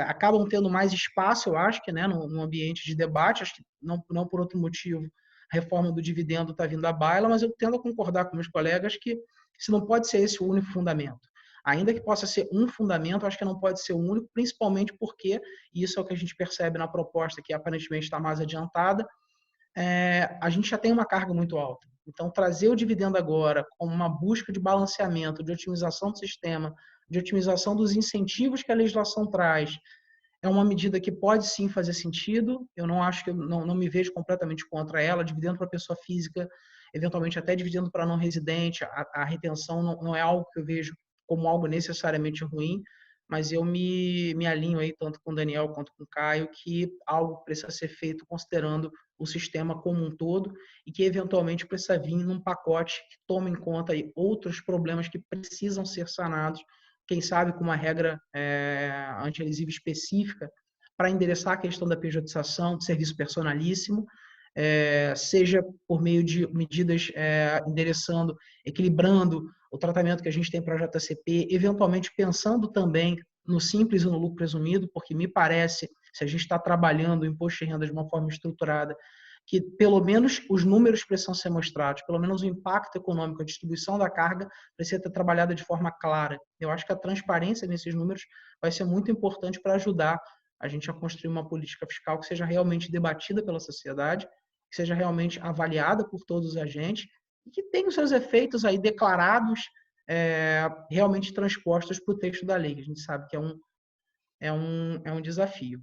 S4: acabam tendo mais espaço, eu acho, que no ambiente de debate. Acho que não por outro motivo a reforma do dividendo está vindo à baila, mas eu tendo a concordar com meus colegas que se não pode ser esse o único fundamento. Ainda que possa ser um fundamento, acho que não pode ser o único, principalmente porque, e isso é o que a gente percebe na proposta, que aparentemente está mais adiantada, a gente já tem uma carga muito alta. Então, trazer o dividendo agora como uma busca de balanceamento, de otimização do sistema, de otimização dos incentivos que a legislação traz, é uma medida que pode sim fazer sentido. Eu não acho que não me vejo completamente contra ela. Dividendo para pessoa física, eventualmente até dividendo para não residente, a retenção não é algo que eu vejo como algo necessariamente ruim, mas eu me alinho aí tanto com o Daniel quanto com o Caio que algo precisa ser feito considerando o sistema como um todo e que eventualmente precisa vir num pacote que tome em conta aí outros problemas que precisam ser sanados, quem sabe com uma regra anti-elisiva específica para endereçar a questão da pejotização, de serviço personalíssimo, seja por meio de medidas endereçando, equilibrando o tratamento que a gente tem para a JCP, eventualmente pensando também no simples e no lucro presumido, porque me parece, se a gente está trabalhando o imposto de renda de uma forma estruturada, que pelo menos os números precisam ser mostrados, pelo menos o impacto econômico, a distribuição da carga precisa ser trabalhada de forma clara. Eu acho que a transparência nesses números vai ser muito importante para ajudar a gente a construir uma política fiscal que seja realmente debatida pela sociedade, que seja realmente avaliada por todos os agentes e que tenha os seus efeitos aí declarados, realmente transpostos para o texto da lei. A gente sabe que é um desafio.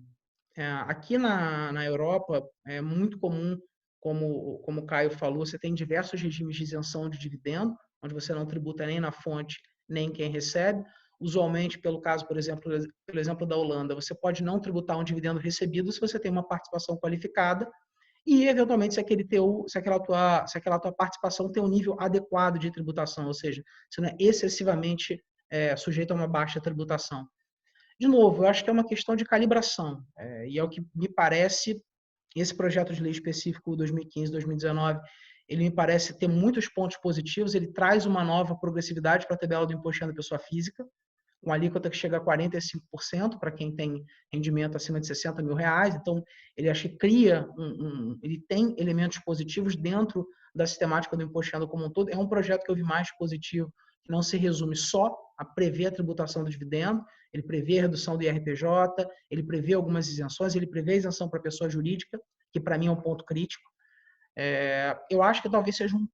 S4: Aqui na Europa é muito comum, como o Caio falou, você tem diversos regimes de isenção de dividendo, onde você não tributa nem na fonte, nem quem recebe. Usualmente, pelo exemplo da Holanda, você pode não tributar um dividendo recebido se você tem uma participação qualificada e, eventualmente, se aquela tua participação tem um nível adequado de tributação, ou seja, você não é excessivamente sujeito a uma baixa tributação. De novo, eu acho que é uma questão de calibração, e é o que me parece, esse projeto de lei específico 2015-2019, ele me parece ter muitos pontos positivos, ele traz uma nova progressividade para a tabela do imposto de renda da pessoa física, com alíquota que chega a 45% para quem tem rendimento acima de 60 mil reais. Então, ele acho que ele tem elementos positivos dentro da sistemática do imposto de renda como um todo. É um projeto que eu vi mais positivo, que não se resume só a prever a tributação do dividendo, ele prevê a redução do IRPJ, ele prevê algumas isenções, ele prevê a isenção para pessoa jurídica, que para mim é um ponto crítico. Eu acho que talvez seja um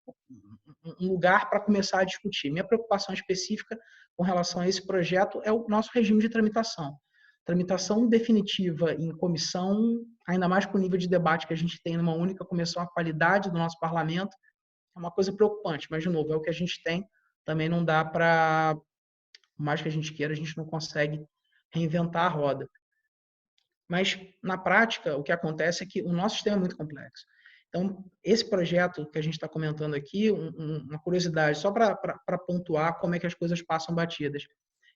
S4: lugar para começar a discutir. Minha preocupação específica com relação a esse projeto é o nosso regime de tramitação. Tramitação definitiva em comissão, ainda mais com o nível de debate que a gente tem numa única comissão, a qualidade do nosso parlamento é uma coisa preocupante, mas, de novo, é o que a gente tem. Também não dá para, por mais que a gente queira, a gente não consegue reinventar a roda. Mas, na prática, o que acontece é que o nosso sistema é muito complexo. Então, esse projeto que a gente está comentando aqui, uma curiosidade, só para pontuar como é que as coisas passam batidas.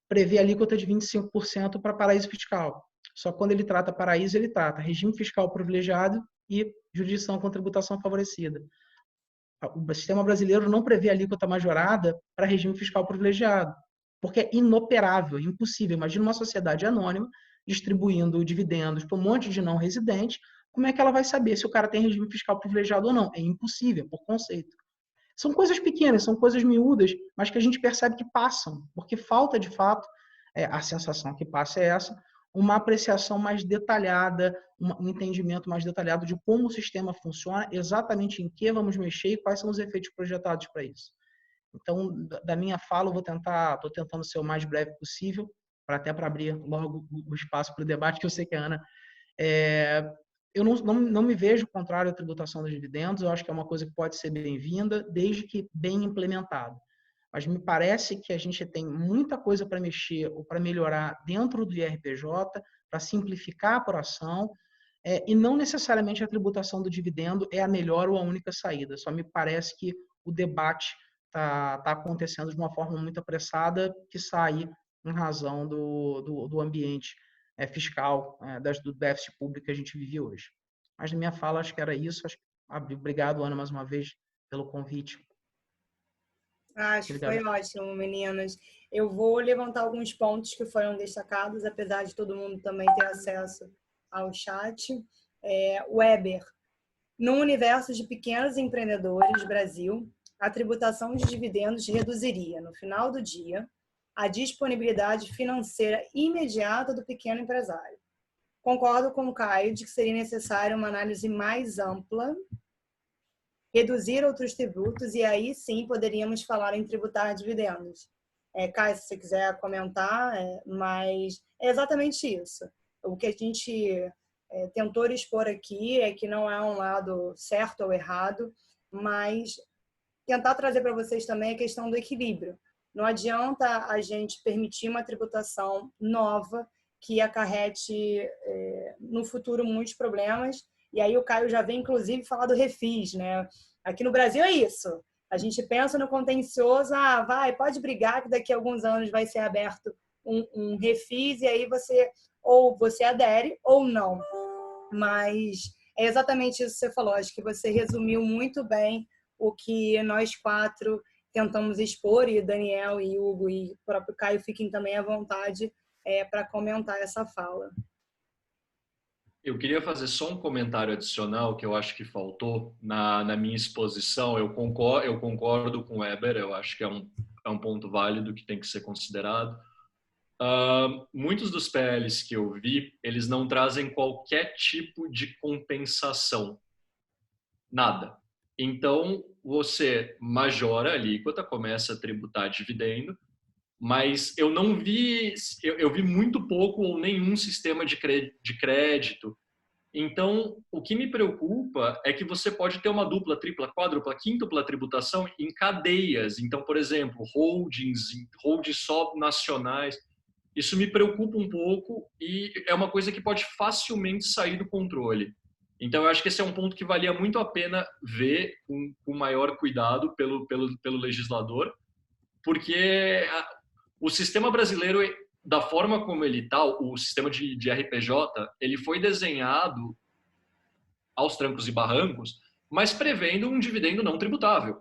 S4: Prevê alíquota de 25% para paraíso fiscal. Só quando ele trata paraíso, ele trata regime fiscal privilegiado e jurisdição com tributação favorecida. O sistema brasileiro não prevê alíquota majorada para regime fiscal privilegiado, porque é inoperável, impossível. Imagina uma sociedade anônima distribuindo dividendos para um monte de não residentes. Como é que ela vai saber se o cara tem regime fiscal privilegiado ou não? É impossível, por conceito. São coisas pequenas, são coisas miúdas, mas que a gente percebe que passam, porque falta, de fato, a sensação que passa é essa, uma apreciação mais detalhada, um entendimento mais detalhado de como o sistema funciona, exatamente em que vamos mexer e quais são os efeitos projetados para isso. Então, da minha fala, estou tentando ser o mais breve possível, até para abrir logo o espaço para o debate, que eu sei que a Ana... Eu não me vejo contrário à tributação dos dividendos, eu acho que é uma coisa que pode ser bem-vinda, desde que bem implementada. Mas me parece que a gente tem muita coisa para mexer ou para melhorar dentro do IRPJ, para simplificar a apuração, e não necessariamente a tributação do dividendo é a melhor ou a única saída. Só me parece que o debate está acontecendo de uma forma muito apressada, que sai em razão do ambiente fiscal, do déficit público que a gente vive hoje. Mas na minha fala, acho que era isso. Obrigado, Ana, mais uma vez, pelo convite.
S1: Acho que foi ótimo, meninas. Eu vou levantar alguns pontos que foram destacados, apesar de todo mundo também ter acesso ao chat. Weber, no universo de pequenos empreendedores Brasil, a tributação de dividendos reduziria, no final do dia, a disponibilidade financeira imediata do pequeno empresário. Concordo com o Caio de que seria necessária uma análise mais ampla, reduzir outros tributos e aí sim poderíamos falar em tributar dividendos. Caio, se você quiser comentar, mas é exatamente isso. O que a gente tentou expor aqui é que não é um lado certo ou errado, mas tentar trazer para vocês também a questão do equilíbrio. Não adianta a gente permitir uma tributação nova que acarrete no futuro muitos problemas. E aí o Caio já vem, inclusive, falar do refis, né? Aqui no Brasil é isso. A gente pensa no contencioso, pode brigar que daqui a alguns anos vai ser aberto um refis e aí você adere ou não. Mas é exatamente isso que você falou. Acho que você resumiu muito bem o que nós quatro tentamos expor, e Daniel e Hugo e o próprio Caio fiquem também à vontade para comentar essa fala.
S3: Eu queria fazer só um comentário adicional que eu acho que faltou na minha exposição. Eu concordo com o Weber, eu acho que é um ponto válido que tem que ser considerado. muitos dos PLs que eu vi, eles não trazem qualquer tipo de compensação. Nada. Então, você majora a alíquota, começa a tributar dividendo, mas eu não vi, eu vi muito pouco ou nenhum sistema de crédito. Então, o que me preocupa é que você pode ter uma dupla, tripla, quádrupla, quíntupla tributação em cadeias. Então, por exemplo, holdings só nacionais. Isso me preocupa um pouco e é uma coisa que pode facilmente sair do controle. Então, eu acho que esse é um ponto que valia muito a pena ver com maior cuidado pelo legislador, porque o sistema brasileiro, da forma como ele está, o sistema de RPJ, ele foi desenhado aos trancos e barrancos, mas prevendo um dividendo não tributável.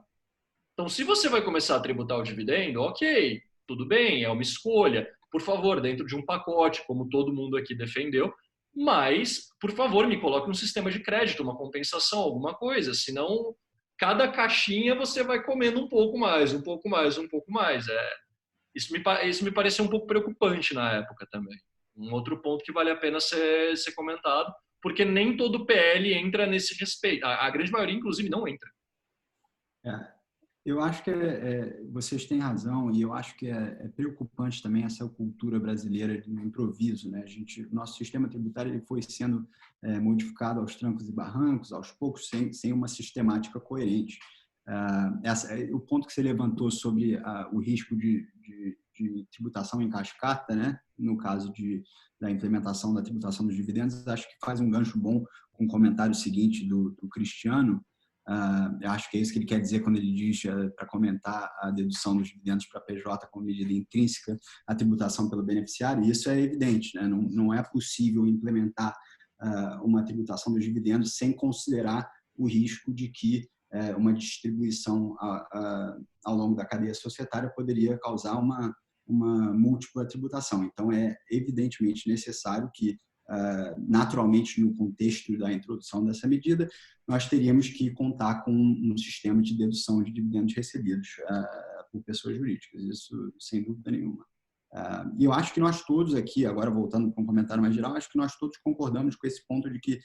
S3: Então, se você vai começar a tributar o dividendo, ok, tudo bem, é uma escolha. Por favor, dentro de um pacote, como todo mundo aqui defendeu, mas, por favor, me coloque um sistema de crédito, uma compensação, alguma coisa, senão cada caixinha você vai comendo um pouco mais, um pouco mais, um pouco mais. Isso me pareceu um pouco preocupante na época também. Um outro ponto que vale a pena ser comentado, porque nem todo PL entra nesse respeito. A grande maioria, inclusive, não entra.
S2: Eu acho que vocês têm razão e eu acho que é preocupante também essa cultura brasileira de improviso, né? Nosso sistema tributário ele foi sendo modificado aos trancos e barrancos, aos poucos, sem uma sistemática coerente. O ponto que você levantou sobre o risco de tributação em cascata, né? No caso da implementação da tributação dos dividendos, acho que faz um gancho bom com o comentário seguinte do Cristiano. Eu acho que é isso que ele quer dizer quando ele diz para comentar a dedução dos dividendos para a PJ como medida intrínseca à tributação pelo beneficiário. E isso é evidente, né? Não é possível implementar uma tributação dos dividendos sem considerar o risco de que uma distribuição ao longo da cadeia societária poderia causar uma múltipla tributação. Então, é evidentemente necessário que, naturalmente, no contexto da introdução dessa medida, nós teríamos que contar com um sistema de dedução de dividendos recebidos por pessoas jurídicas, isso sem dúvida nenhuma. E eu acho que nós todos aqui, agora voltando para um comentário mais geral, acho que nós todos concordamos com esse ponto de que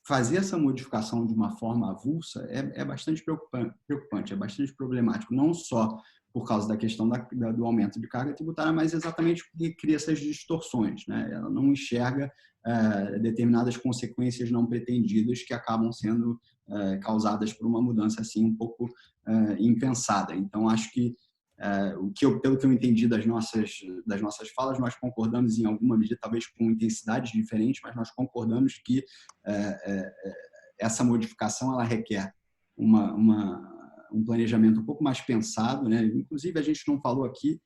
S2: fazer essa modificação de uma forma avulsa é bastante preocupante, é bastante problemático, não só por causa da questão do aumento de carga tributária, mas exatamente porque cria essas distorções, né? Ela não enxerga determinadas consequências não pretendidas que acabam sendo causadas por uma mudança assim um pouco impensada. Então, acho que pelo que eu entendi das nossas falas, nós concordamos em alguma medida, talvez com intensidades diferentes, mas nós concordamos que essa modificação ela requer um planejamento um pouco mais pensado, né? Inclusive, a gente não falou aqui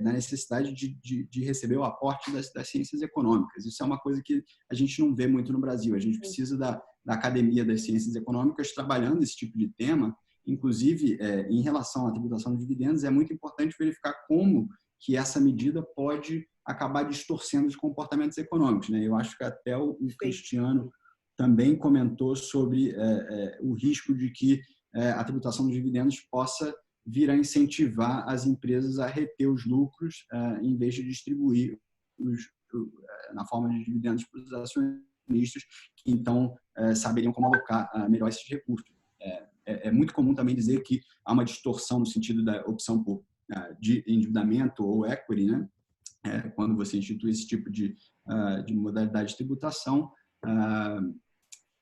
S2: da necessidade de receber o aporte das ciências econômicas. Isso é uma coisa que a gente não vê muito no Brasil. A gente precisa da Academia das Ciências Econômicas trabalhando esse tipo de tema. Inclusive, em relação à tributação de dividendos, é muito importante verificar como que essa medida pode acabar distorcendo os comportamentos econômicos, né? Eu acho que até o Cristiano também comentou sobre o risco de que a tributação dos dividendos possa vir a incentivar as empresas a reter os lucros em vez de distribuir na forma de dividendos para os acionistas, que então saberiam como alocar melhor esses recursos. É muito comum também dizer que há uma distorção no sentido da opção por de endividamento ou equity, né? Quando você institui esse tipo de modalidade de tributação.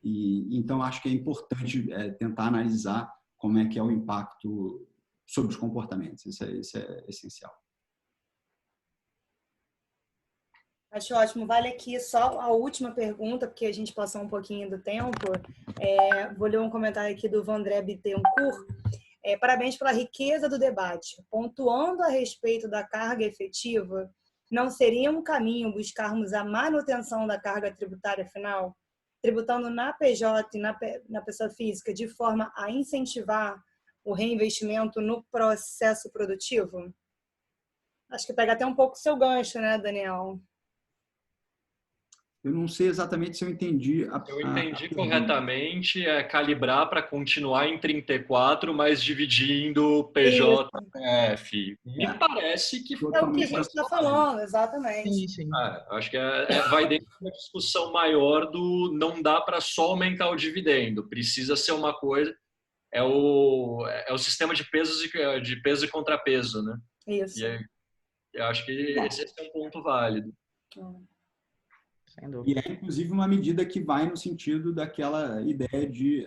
S2: Então, acho que é importante tentar analisar como é que é o impacto sobre os comportamentos. Isso é essencial.
S1: Acho ótimo. Vale aqui só a última pergunta, porque a gente passou um pouquinho do tempo. Vou ler um comentário aqui do Vandré Bittencourt. Parabéns pela riqueza do debate. Pontuando a respeito da carga efetiva, não seria um caminho buscarmos a manutenção da carga tributária final, tributando na PJ e na pessoa física, de forma a incentivar o reinvestimento no processo produtivo? Acho que pega até um pouco o seu gancho, né, Daniel?
S2: Eu não sei exatamente se eu entendi.
S3: Eu entendi corretamente, é calibrar para continuar em 34, mas dividindo PJF. Me parece que
S1: é o que a gente está falando, exatamente.
S4: Sim, sim.
S3: Acho que vai dentro de uma discussão maior do não dá para só aumentar o dividendo, precisa ser uma coisa, é o sistema de peso e contrapeso, né?
S1: Isso.
S3: E aí, eu acho que esse é um ponto válido.
S2: E é, inclusive, uma medida que vai no sentido daquela ideia de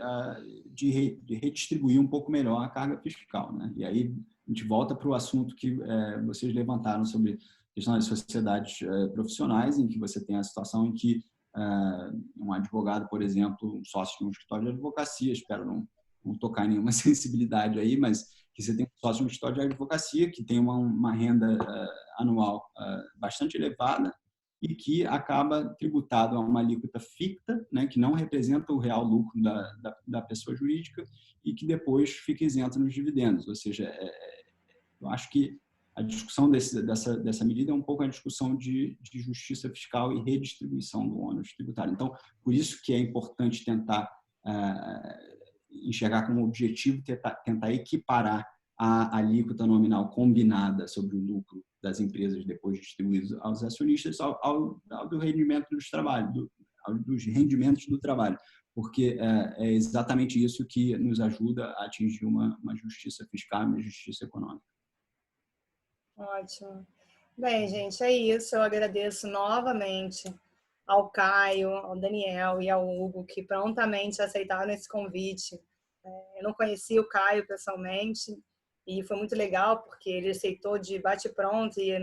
S2: redistribuir um pouco melhor a carga fiscal, né? E aí a gente volta para o assunto que vocês levantaram sobre a questão das sociedades profissionais, em que você tem a situação em que um advogado, por exemplo, um sócio de um escritório de advocacia, espero não tocar em nenhuma sensibilidade aí, mas que você tem um sócio de um escritório de advocacia que tem uma renda anual bastante elevada, e que acaba tributado a uma alíquota ficta, né, que não representa o real lucro da pessoa jurídica e que depois fica isenta nos dividendos. Ou seja, eu acho que a discussão dessa medida é um pouco a discussão de justiça fiscal e redistribuição do ônus tributário. Então, por isso que é importante tentar enxergar como objetivo tentar equiparar a alíquota nominal combinada sobre o lucro das empresas depois distribuídos aos acionistas ao do rendimento dos rendimentos do trabalho, porque é exatamente isso que nos ajuda a atingir uma justiça fiscal e uma justiça econômica.
S1: Ótimo. Bem, gente, é isso. Eu agradeço novamente ao Caio, ao Daniel e ao Hugo, que prontamente aceitaram esse convite. Eu não conhecia o Caio pessoalmente, e foi muito legal, porque ele aceitou de bate-pronto e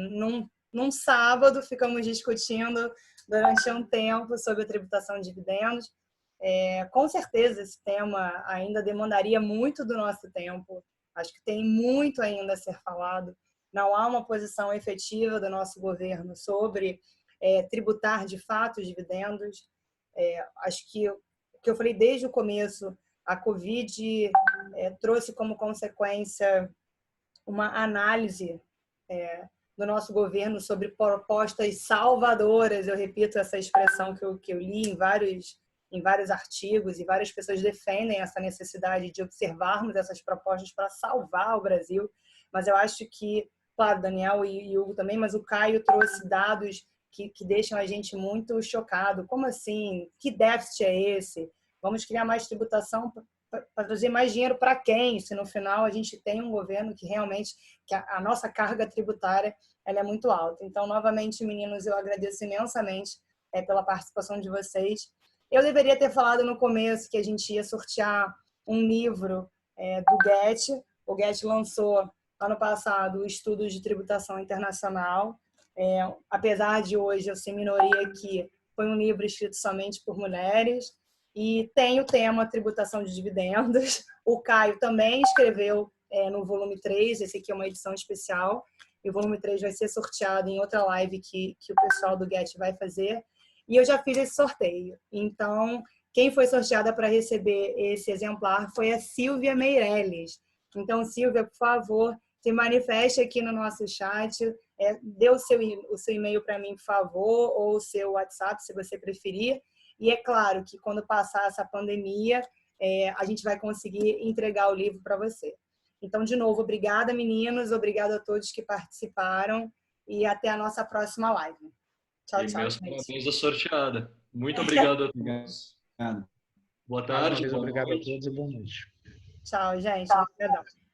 S1: num sábado ficamos discutindo durante um tempo sobre a tributação de dividendos. Com certeza esse tema ainda demandaria muito do nosso tempo. Acho que tem muito ainda a ser falado. Não há uma posição efetiva do nosso governo sobre tributar de fato os dividendos. Acho que o que eu falei desde o começo, a Covid trouxe como consequência uma análise do nosso governo sobre propostas salvadoras. Eu repito essa expressão que eu li em vários artigos, e várias pessoas defendem essa necessidade de observarmos essas propostas para salvar o Brasil. Mas eu acho que, claro, Daniel e Hugo também, mas o Caio trouxe dados que deixam a gente muito chocado. Como assim? Que déficit é esse? Vamos criar mais tributação para trazer mais dinheiro para quem? Se no final a gente tem um governo que realmente, que a nossa carga tributária ela é muito alta. Então, novamente, meninos, eu agradeço imensamente pela participação de vocês. Eu deveria ter falado no começo que a gente ia sortear um livro do Getty. O Getty lançou ano passado o Estudos de Tributação Internacional. Apesar de hoje eu ser minoria aqui, foi um livro escrito somente por mulheres. E tem o tema tributação de dividendos. O Caio também escreveu no volume 3, esse aqui é uma edição especial. E o volume 3 vai ser sorteado em outra live que o pessoal do Getty vai fazer. E eu já fiz esse sorteio. Então, quem foi sorteada para receber esse exemplar foi a Silvia Meirelles. Então, Silvia, por favor, se manifeste aqui no nosso chat. Dê o seu e-mail para mim, por favor, ou o seu WhatsApp, se você preferir. E é claro que quando passar essa pandemia, a gente vai conseguir entregar o livro para você. Então, de novo, obrigada, meninos. Obrigada a todos que participaram. E até a nossa próxima live. Tchau, tchau.
S3: Meus parabéns à sorteada. Muito obrigado a todos.
S2: Obrigado.
S3: Boa tarde.
S4: Obrigado a todos e boa noite.
S1: Tchau, gente. Obrigado.